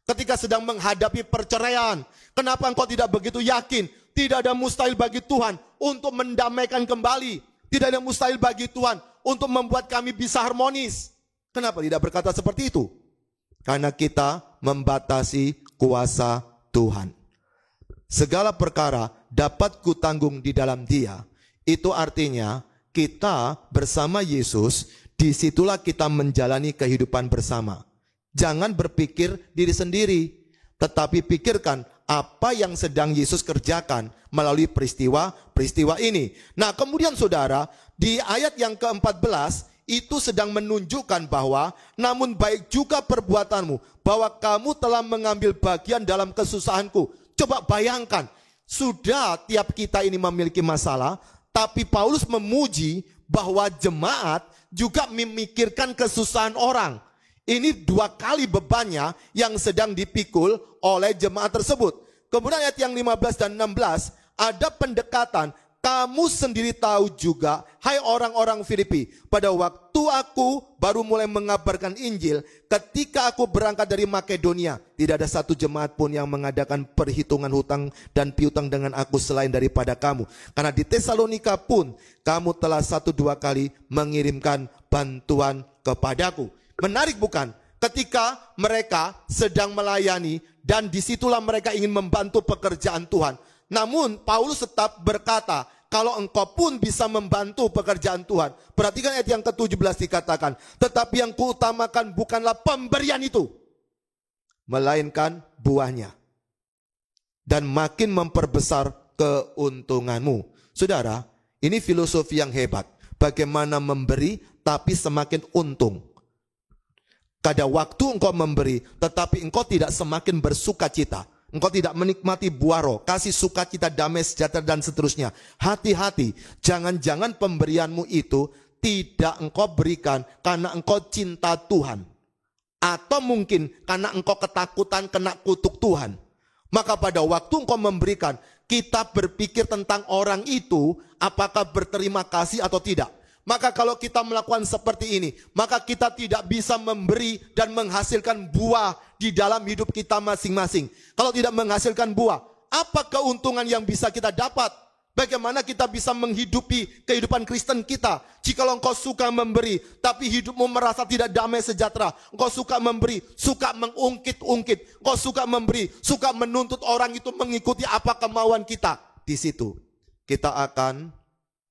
S3: ketika sedang menghadapi perceraian? Kenapa engkau tidak begitu yakin? Tidak ada mustahil bagi Tuhan untuk mendamaikan kembali. Tidak ada mustahil bagi Tuhan untuk membuat kami bisa harmonis. Kenapa tidak berkata seperti itu? Karena kita membatasi kuasa Tuhan. Segala perkara dapat kutanggung di dalam Dia. Itu artinya kita bersama Yesus, disitulah kita menjalani kehidupan bersama. Jangan berpikir diri sendiri, tetapi pikirkan apa yang sedang Yesus kerjakan melalui peristiwa ini. Nah, kemudian saudara, di ayat yang ke-14 itu sedang menunjukkan bahwa namun baik juga perbuatanmu, bahwa kamu telah mengambil bagian dalam kesusahanku. Coba bayangkan, sudah tiap kita ini memiliki masalah, tapi Paulus memuji bahwa jemaat juga memikirkan kesusahan orang. Ini 2 kali bebannya yang sedang dipikul oleh jemaat tersebut. Kemudian ayat yang 15 dan 16 ada pendekatan. Kamu sendiri tahu juga, hai orang-orang Filipi, pada waktu aku baru mulai mengabarkan Injil, ketika aku berangkat dari Makedonia, tidak ada satu jemaat pun yang mengadakan perhitungan hutang dan piutang dengan aku selain daripada kamu. Karena di Tesalonika pun kamu telah 1-2 kali mengirimkan bantuan kepadaku. Menarik bukan? Ketika mereka sedang melayani dan disitulah mereka ingin membantu pekerjaan Tuhan. Namun Paulus tetap berkata, kalau engkau pun bisa membantu pekerjaan Tuhan. Perhatikan ayat yang ke-17 dikatakan, tetapi yang kuutamakan bukanlah pemberian itu, melainkan buahnya, dan makin memperbesar keuntunganmu. Saudara, ini filosofi yang hebat. Bagaimana memberi tapi semakin untung. Pada waktu engkau memberi, tetapi engkau tidak semakin bersuka cita. Engkau tidak menikmati buah roh, kasih sukacita, damai sejahtera dan seterusnya. Hati-hati, jangan-jangan pemberianmu itu tidak engkau berikan karena engkau cinta Tuhan. Atau mungkin karena engkau ketakutan kena kutuk Tuhan. Maka pada waktu engkau memberikan kita berpikir tentang orang itu, apakah berterima kasih atau tidak. Maka kalau kita melakukan seperti ini, maka kita tidak bisa memberi dan menghasilkan buah di dalam hidup kita masing-masing. Kalau tidak menghasilkan buah, apa keuntungan yang bisa kita dapat? Bagaimana kita bisa menghidupi kehidupan Kristen kita? Jikalau engkau suka memberi, tapi hidupmu merasa tidak damai sejahtera. Engkau suka memberi, suka mengungkit-ungkit. Engkau suka memberi, suka menuntut orang itu mengikuti apa kemauan kita. Di situ kita akan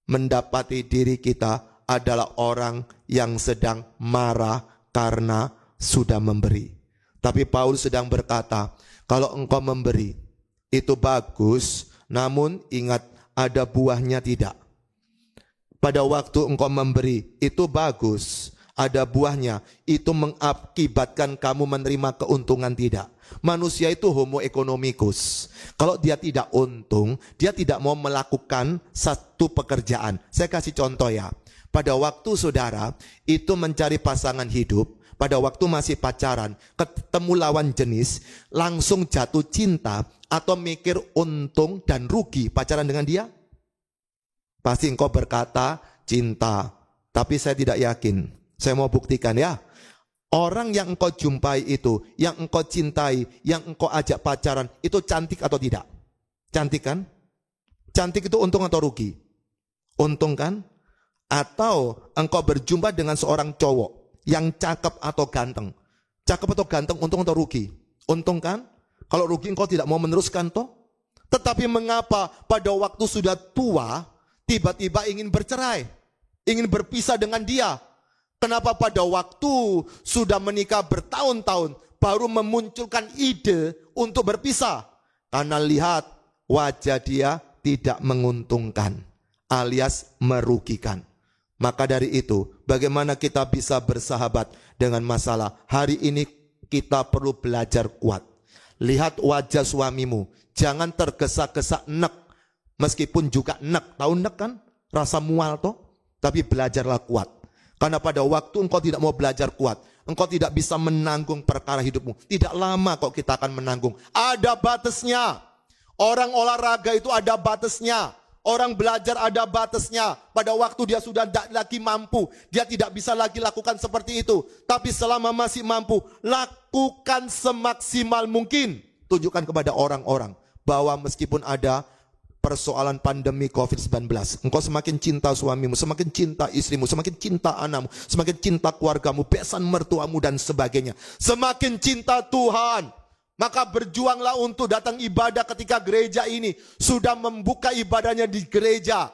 S3: mendapati diri kita adalah orang yang sedang marah karena sudah memberi. Tapi Paulus sedang berkata, kalau engkau memberi, itu bagus, namun ingat, ada buahnya tidak. Pada waktu engkau memberi, itu bagus, ada buahnya, itu mengakibatkan kamu menerima keuntungan tidak. Manusia itu homo economicus. Kalau dia tidak untung, dia tidak mau melakukan satu pekerjaan. Saya kasih contoh ya. Pada waktu saudara itu mencari pasangan hidup, pada waktu masih pacaran, ketemu lawan jenis, langsung jatuh cinta atau mikir untung dan rugi pacaran dengan dia? Pasti engkau berkata cinta, tapi saya tidak yakin. Saya mau buktikan ya. Orang yang engkau jumpai itu, yang engkau cintai, yang engkau ajak pacaran, itu cantik atau tidak? Cantik kan? Cantik itu untung atau rugi? Untung kan? Atau engkau berjumpa dengan seorang cowok yang cakep atau ganteng. Cakep atau ganteng, untung atau rugi? Untung kan? Kalau rugi engkau tidak mau meneruskan toh? Tetapi mengapa pada waktu sudah tua, tiba-tiba ingin bercerai? Ingin berpisah dengan dia? Kenapa pada waktu sudah menikah bertahun-tahun, baru memunculkan ide untuk berpisah? Karena lihat wajah dia tidak menguntungkan, alias merugikan. Maka dari itu, bagaimana kita bisa bersahabat dengan masalah? Hari ini kita perlu belajar kuat. Lihat wajah suamimu, jangan tergesa-gesa nek. Meskipun juga nek, tahu nek kan? Rasa mual toh, tapi belajarlah kuat. Karena pada waktu engkau tidak mau belajar kuat, engkau tidak bisa menanggung perkara hidupmu. Tidak lama kok kita akan menanggung. Ada batasnya. Orang olahraga itu ada batasnya. Orang belajar ada batasnya. Pada waktu dia sudah tidak lagi mampu, dia tidak bisa lagi lakukan seperti itu. Tapi selama masih mampu, lakukan semaksimal mungkin. Tunjukkan kepada orang-orang bahwa meskipun ada persoalan pandemi COVID-19, engkau semakin cinta suamimu, semakin cinta istrimu, semakin cinta anakmu, semakin cinta keluargamu, besan mertuamu dan sebagainya. Semakin cinta Tuhan. Maka berjuanglah untuk datang ibadah ketika gereja ini sudah membuka ibadahnya di gereja.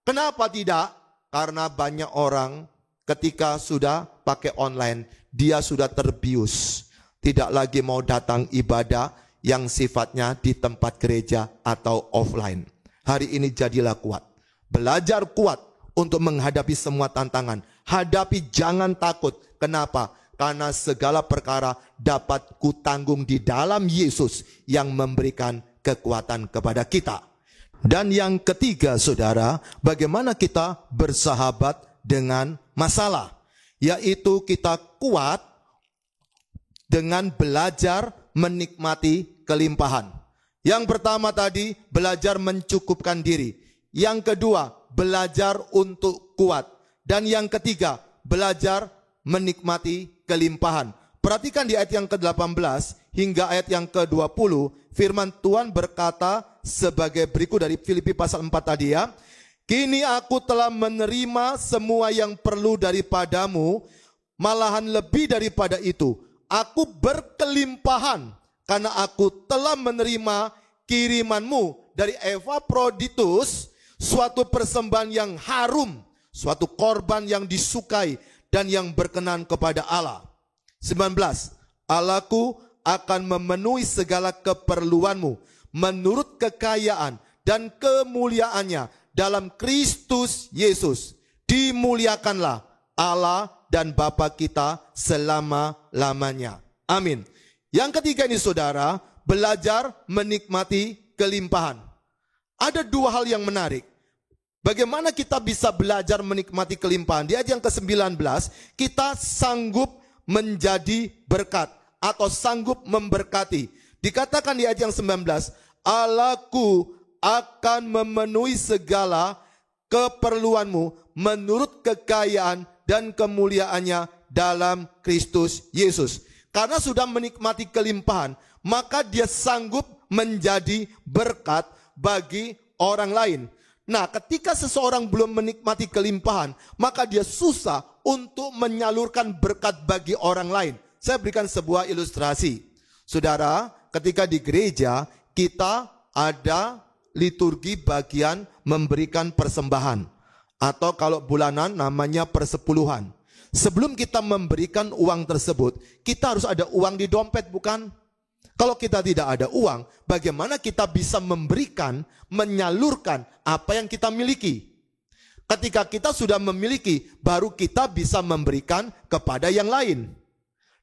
S3: Kenapa tidak? Karena banyak orang ketika sudah pakai online, dia sudah terbius. Tidak lagi mau datang ibadah yang sifatnya di tempat gereja atau offline. Hari ini jadilah kuat. Belajar kuat untuk menghadapi semua tantangan. Hadapi, jangan takut. Kenapa? Karena segala perkara dapat kutanggung di dalam Yesus yang memberikan kekuatan kepada kita. Dan yang ketiga saudara, bagaimana kita bersahabat dengan masalah. Yaitu kita kuat dengan belajar menikmati kelimpahan. Yang pertama tadi, belajar mencukupkan diri. Yang kedua, belajar untuk kuat. Dan yang ketiga, belajar menikmati kelimpahan. Perhatikan di ayat yang ke-18 hingga ayat yang ke-20, firman Tuhan berkata sebagai berikut dari Filipi pasal 4 tadi ya. Kini aku telah menerima semua yang perlu daripadamu, malahan lebih daripada itu. Aku berkelimpahan karena aku telah menerima kirimanmu dari Epaphroditus, suatu persembahan yang harum, suatu korban yang disukai dan yang berkenan kepada Allah. 19. Allahku akan memenuhi segala keperluanmu menurut kekayaan dan kemuliaannya dalam Kristus Yesus. Dimuliakanlah Allah dan Bapa kita selama-lamanya. Amin. Yang ketiga ini saudara, belajar menikmati kelimpahan. Ada dua hal yang menarik. Bagaimana kita bisa belajar menikmati kelimpahan? Di ayat yang ke-19, kita sanggup menjadi berkat atau sanggup memberkati. Dikatakan di ayat yang 19, Allahku akan memenuhi segala keperluanmu menurut kekayaan dan kemuliaannya dalam Kristus Yesus. Karena sudah menikmati kelimpahan, maka dia sanggup menjadi berkat bagi orang lain. Nah, ketika seseorang belum menikmati kelimpahan, maka dia susah untuk menyalurkan berkat bagi orang lain. Saya berikan sebuah ilustrasi. Saudara, ketika di gereja kita ada liturgi bagian memberikan persembahan. Atau kalau bulanan namanya persepuluhan. Sebelum kita memberikan uang tersebut, kita harus ada uang di dompet, bukan? Kalau kita tidak ada uang, bagaimana kita bisa memberikan, menyalurkan apa yang kita miliki? Ketika kita sudah memiliki, baru kita bisa memberikan kepada yang lain.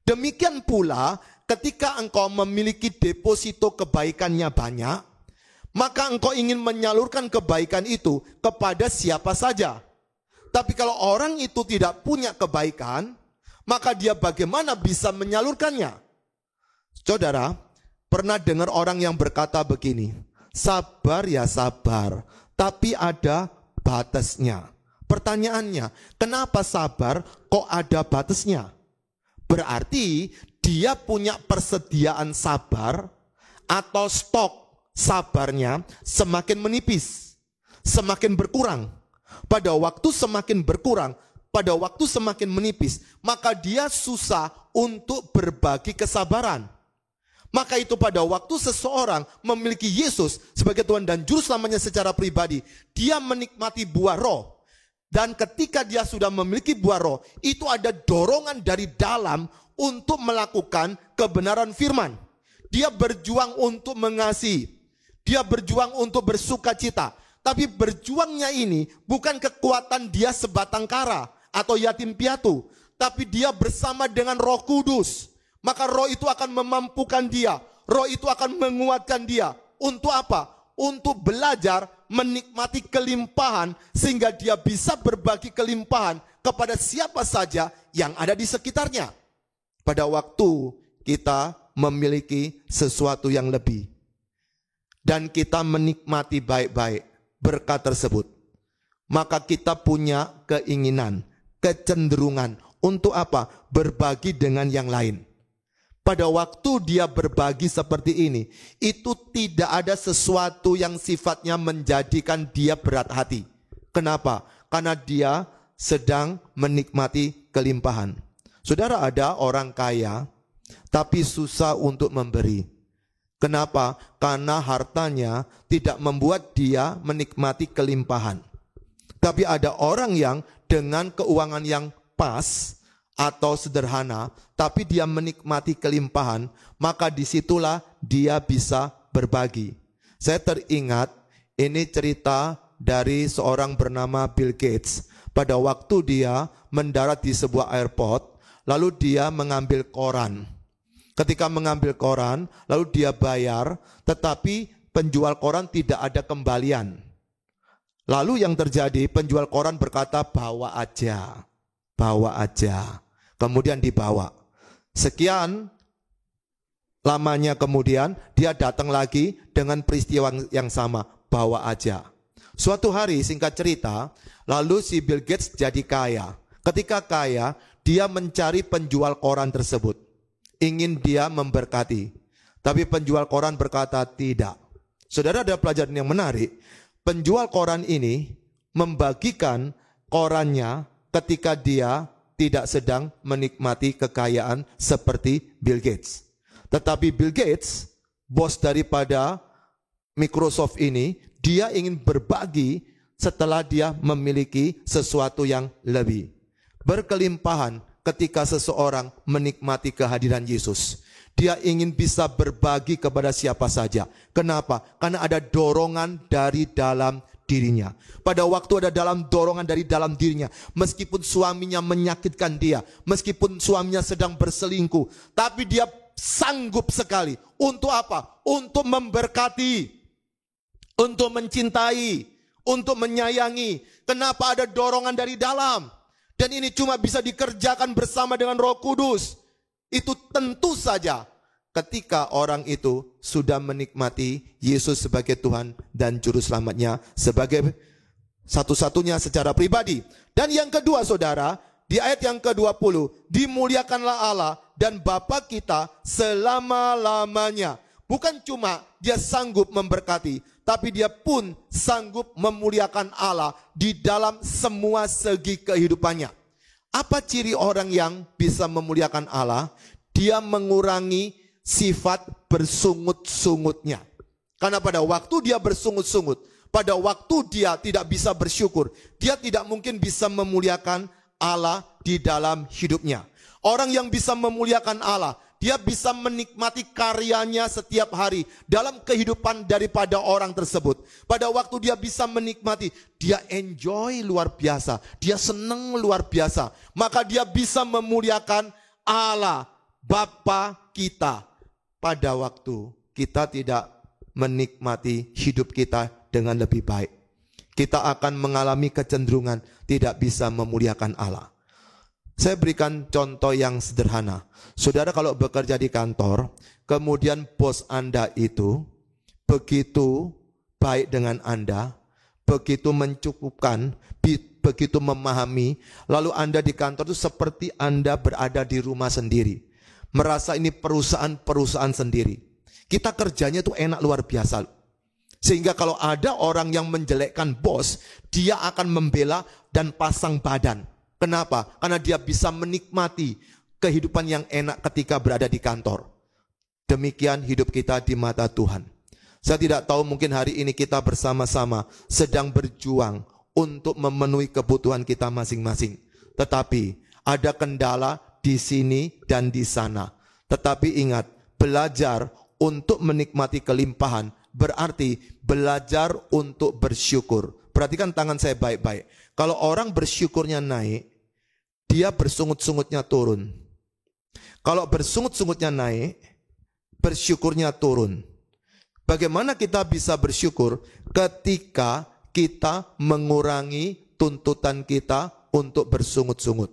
S3: Demikian pula, ketika engkau memiliki deposito kebaikannya banyak, maka engkau ingin menyalurkan kebaikan itu kepada siapa saja. Tapi kalau orang itu tidak punya kebaikan, maka dia bagaimana bisa menyalurkannya? Saudara, pernah dengar orang yang berkata begini, sabar ya sabar, tapi ada batasnya. Pertanyaannya, kenapa sabar kok ada batasnya? Berarti dia punya persediaan sabar atau stok sabarnya semakin menipis, semakin berkurang. Pada waktu semakin berkurang, pada waktu semakin menipis, maka dia susah untuk berbagi kesabaran. Maka itu pada waktu seseorang memiliki Yesus sebagai Tuhan dan Juru Selamanya secara pribadi, dia menikmati buah roh. Dan ketika dia sudah memiliki buah roh, itu ada dorongan dari dalam untuk melakukan kebenaran firman. Dia berjuang untuk mengasihi. Dia berjuang untuk bersuka cita. Tapi berjuangnya ini bukan kekuatan dia sebatang kara atau yatim piatu. Tapi dia bersama dengan Roh Kudus. Maka roh itu akan memampukan dia. Roh itu akan menguatkan dia. Untuk apa? Untuk belajar menikmati kelimpahan. Sehingga dia bisa berbagi kelimpahan kepada siapa saja yang ada di sekitarnya. Pada waktu kita memiliki sesuatu yang lebih. Dan kita menikmati baik-baik berkat tersebut. Maka kita punya keinginan, kecenderungan. Untuk apa? Berbagi dengan yang lain. Pada waktu dia berbagi seperti ini, itu tidak ada sesuatu yang sifatnya menjadikan dia berat hati. Kenapa? Karena dia sedang menikmati kelimpahan. Saudara, ada orang kaya, tapi susah untuk memberi. Kenapa? Karena hartanya tidak membuat dia menikmati kelimpahan. Tapi ada orang yang dengan keuangan yang pas atau sederhana, tapi dia menikmati kelimpahan, maka disitulah dia bisa berbagi. Saya teringat, ini cerita dari seorang bernama Bill Gates. Pada waktu dia mendarat di sebuah airport, lalu dia mengambil koran. Ketika mengambil koran, lalu dia bayar, tetapi penjual koran tidak ada kembalian. Lalu yang terjadi, penjual koran berkata, bawa aja. Bawa aja. Kemudian dibawa. Sekian lamanya kemudian dia datang lagi dengan peristiwa yang sama. Bawa aja. Suatu hari, singkat cerita, lalu si Bill Gates jadi kaya. Ketika kaya, dia mencari penjual koran tersebut. Ingin dia memberkati. Tapi penjual koran berkata tidak. Saudara, ada pelajaran yang menarik. Penjual koran ini membagikan korannya ketika dia tidak sedang menikmati kekayaan seperti Bill Gates. Tetapi Bill Gates, bos daripada Microsoft ini, dia ingin berbagi setelah dia memiliki sesuatu yang lebih. Berkelimpahan ketika seseorang menikmati kehadiran Yesus. Dia ingin bisa berbagi kepada siapa saja. Kenapa? Karena ada dorongan dari dalam dirinya. Pada waktu ada dorongan dari dalam dirinya, meskipun suaminya menyakitkan dia, meskipun suaminya sedang berselingkuh, tapi dia sanggup sekali. Untuk apa? Untuk memberkati, untuk mencintai, untuk menyayangi. Kenapa? Ada dorongan dari dalam. Dan ini cuma bisa dikerjakan bersama dengan Roh Kudus. Itu tentu saja ketika orang itu sudah menikmati Yesus sebagai Tuhan dan Juru Selamatnya, sebagai satu-satunya secara pribadi. Dan yang kedua saudara, di ayat yang ke-20, dimuliakanlah Allah dan Bapa kita selama-lamanya. Bukan cuma dia sanggup memberkati, tapi dia pun sanggup memuliakan Allah di dalam semua segi kehidupannya. Apa ciri orang yang bisa memuliakan Allah? Dia mengurangi sifat bersungut-sungutnya. Karena pada waktu dia bersungut-sungut, pada waktu dia tidak bisa bersyukur, dia tidak mungkin bisa memuliakan Allah di dalam hidupnya. Orang yang bisa memuliakan Allah, dia bisa menikmati karyanya setiap hari dalam kehidupan daripada orang tersebut. Pada waktu dia bisa menikmati, dia enjoy luar biasa, dia senang luar biasa. Maka dia bisa memuliakan Allah, Bapa kita. Pada waktu kita tidak menikmati hidup kita dengan lebih baik, kita akan mengalami kecenderungan tidak bisa memuliakan Allah. Saya berikan contoh yang sederhana. Saudara kalau bekerja di kantor, kemudian bos Anda itu begitu baik dengan Anda, begitu mencukupkan, begitu memahami, lalu Anda di kantor itu seperti Anda berada di rumah sendiri. Merasa ini perusahaan sendiri. Kita kerjanya itu enak luar biasa. Sehingga kalau ada orang yang menjelekkan bos, dia akan membela dan pasang badan. Kenapa? Karena dia bisa menikmati kehidupan yang enak ketika berada di kantor. Demikian hidup kita di mata Tuhan. Saya tidak tahu, mungkin hari ini kita bersama-sama sedang berjuang untuk memenuhi kebutuhan kita masing-masing. Tetapi ada kendala di sini dan di sana. Tetapi ingat, belajar untuk menikmati kelimpahan berarti belajar untuk bersyukur. Perhatikan tangan saya baik-baik. Kalau orang bersyukurnya naik, dia bersungut-sungutnya turun. Kalau bersungut-sungutnya naik, bersyukurnya turun. Bagaimana kita bisa bersyukur ketika kita mengurangi tuntutan kita untuk bersungut-sungut?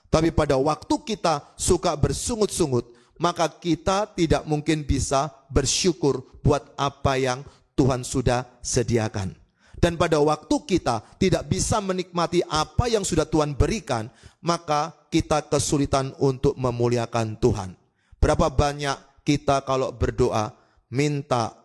S3: Tapi pada waktu kita suka bersungut-sungut, maka kita tidak mungkin bisa bersyukur buat apa yang Tuhan sudah sediakan. Dan pada waktu kita tidak bisa menikmati apa yang sudah Tuhan berikan, maka kita kesulitan untuk memuliakan Tuhan. Berapa banyak kita kalau berdoa, minta,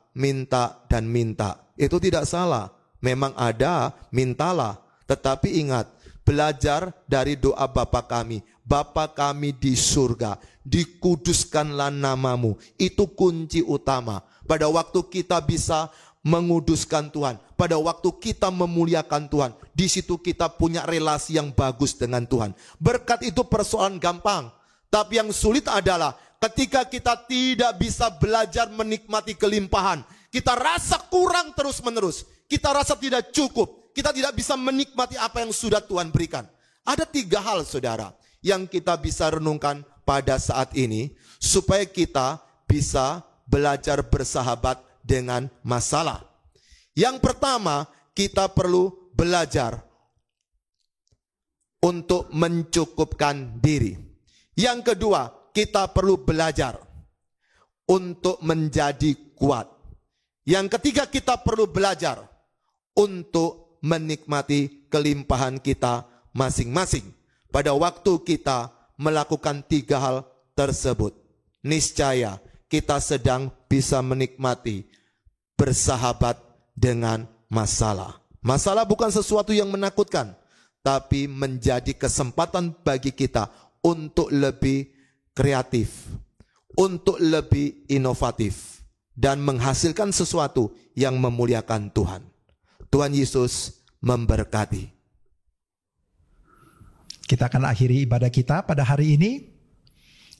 S3: dan minta. Itu tidak salah. Memang ada, mintalah. Tetapi ingat, belajar dari doa Bapa kami. Bapa kami di surga, dikuduskanlah namamu. Itu kunci utama. Pada waktu kita bisa menguduskan Tuhan, pada waktu kita memuliakan Tuhan, di situ kita punya relasi yang bagus dengan Tuhan. Berkat itu persoalan gampang, tapi yang sulit adalah ketika kita tidak bisa belajar menikmati kelimpahan, kita rasa kurang terus-menerus, kita rasa tidak cukup, kita tidak bisa menikmati apa yang sudah Tuhan berikan. Ada 3 hal saudara yang kita bisa renungkan pada saat ini supaya kita bisa belajar bersahabat dengan masalah. Yang pertama, kita perlu belajar untuk mencukupkan diri. Yang kedua, kita perlu belajar untuk menjadi kuat. Yang ketiga, kita perlu belajar untuk menikmati kelimpahan kita masing-masing. Pada waktu kita melakukan 3 hal tersebut, niscaya kita sedang bisa menikmati bersahabat dengan masalah. Masalah bukan sesuatu yang menakutkan, tapi menjadi kesempatan bagi kita untuk lebih kreatif, untuk lebih inovatif, dan menghasilkan sesuatu yang memuliakan Tuhan. Tuhan Yesus memberkati.
S4: Kita akan akhiri ibadah kita pada hari ini.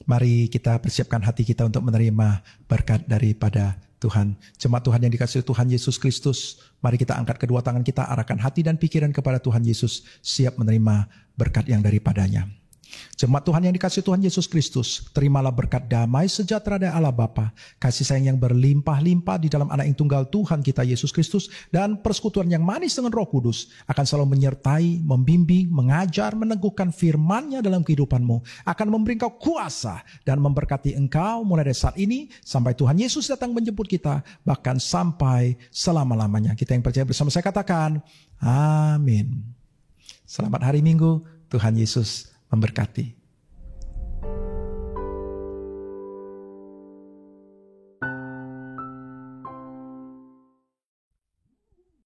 S4: Mari kita persiapkan hati kita untuk menerima berkat daripada Tuhan. Jemaat Tuhan yang dikasihi Tuhan Yesus Kristus, mari kita angkat kedua tangan kita, arahkan hati dan pikiran kepada Tuhan Yesus, siap menerima berkat yang daripadanya. Jemaat Tuhan yang dikasihi Tuhan Yesus Kristus, terimalah berkat damai sejahtera dari Allah Bapa, kasih sayang yang berlimpah-limpah di dalam Anak yang tunggal Tuhan kita Yesus Kristus, dan persekutuan yang manis dengan Roh Kudus akan selalu menyertai, membimbing, mengajar, meneguhkan firman-Nya dalam kehidupanmu, akan memberi engkau kuasa dan memberkati engkau mulai dari saat ini sampai Tuhan Yesus datang menjemput kita, bahkan sampai selama-lamanya. Kita yang percaya bersama saya katakan, amin. Selamat hari Minggu, Tuhan Yesus memberkati.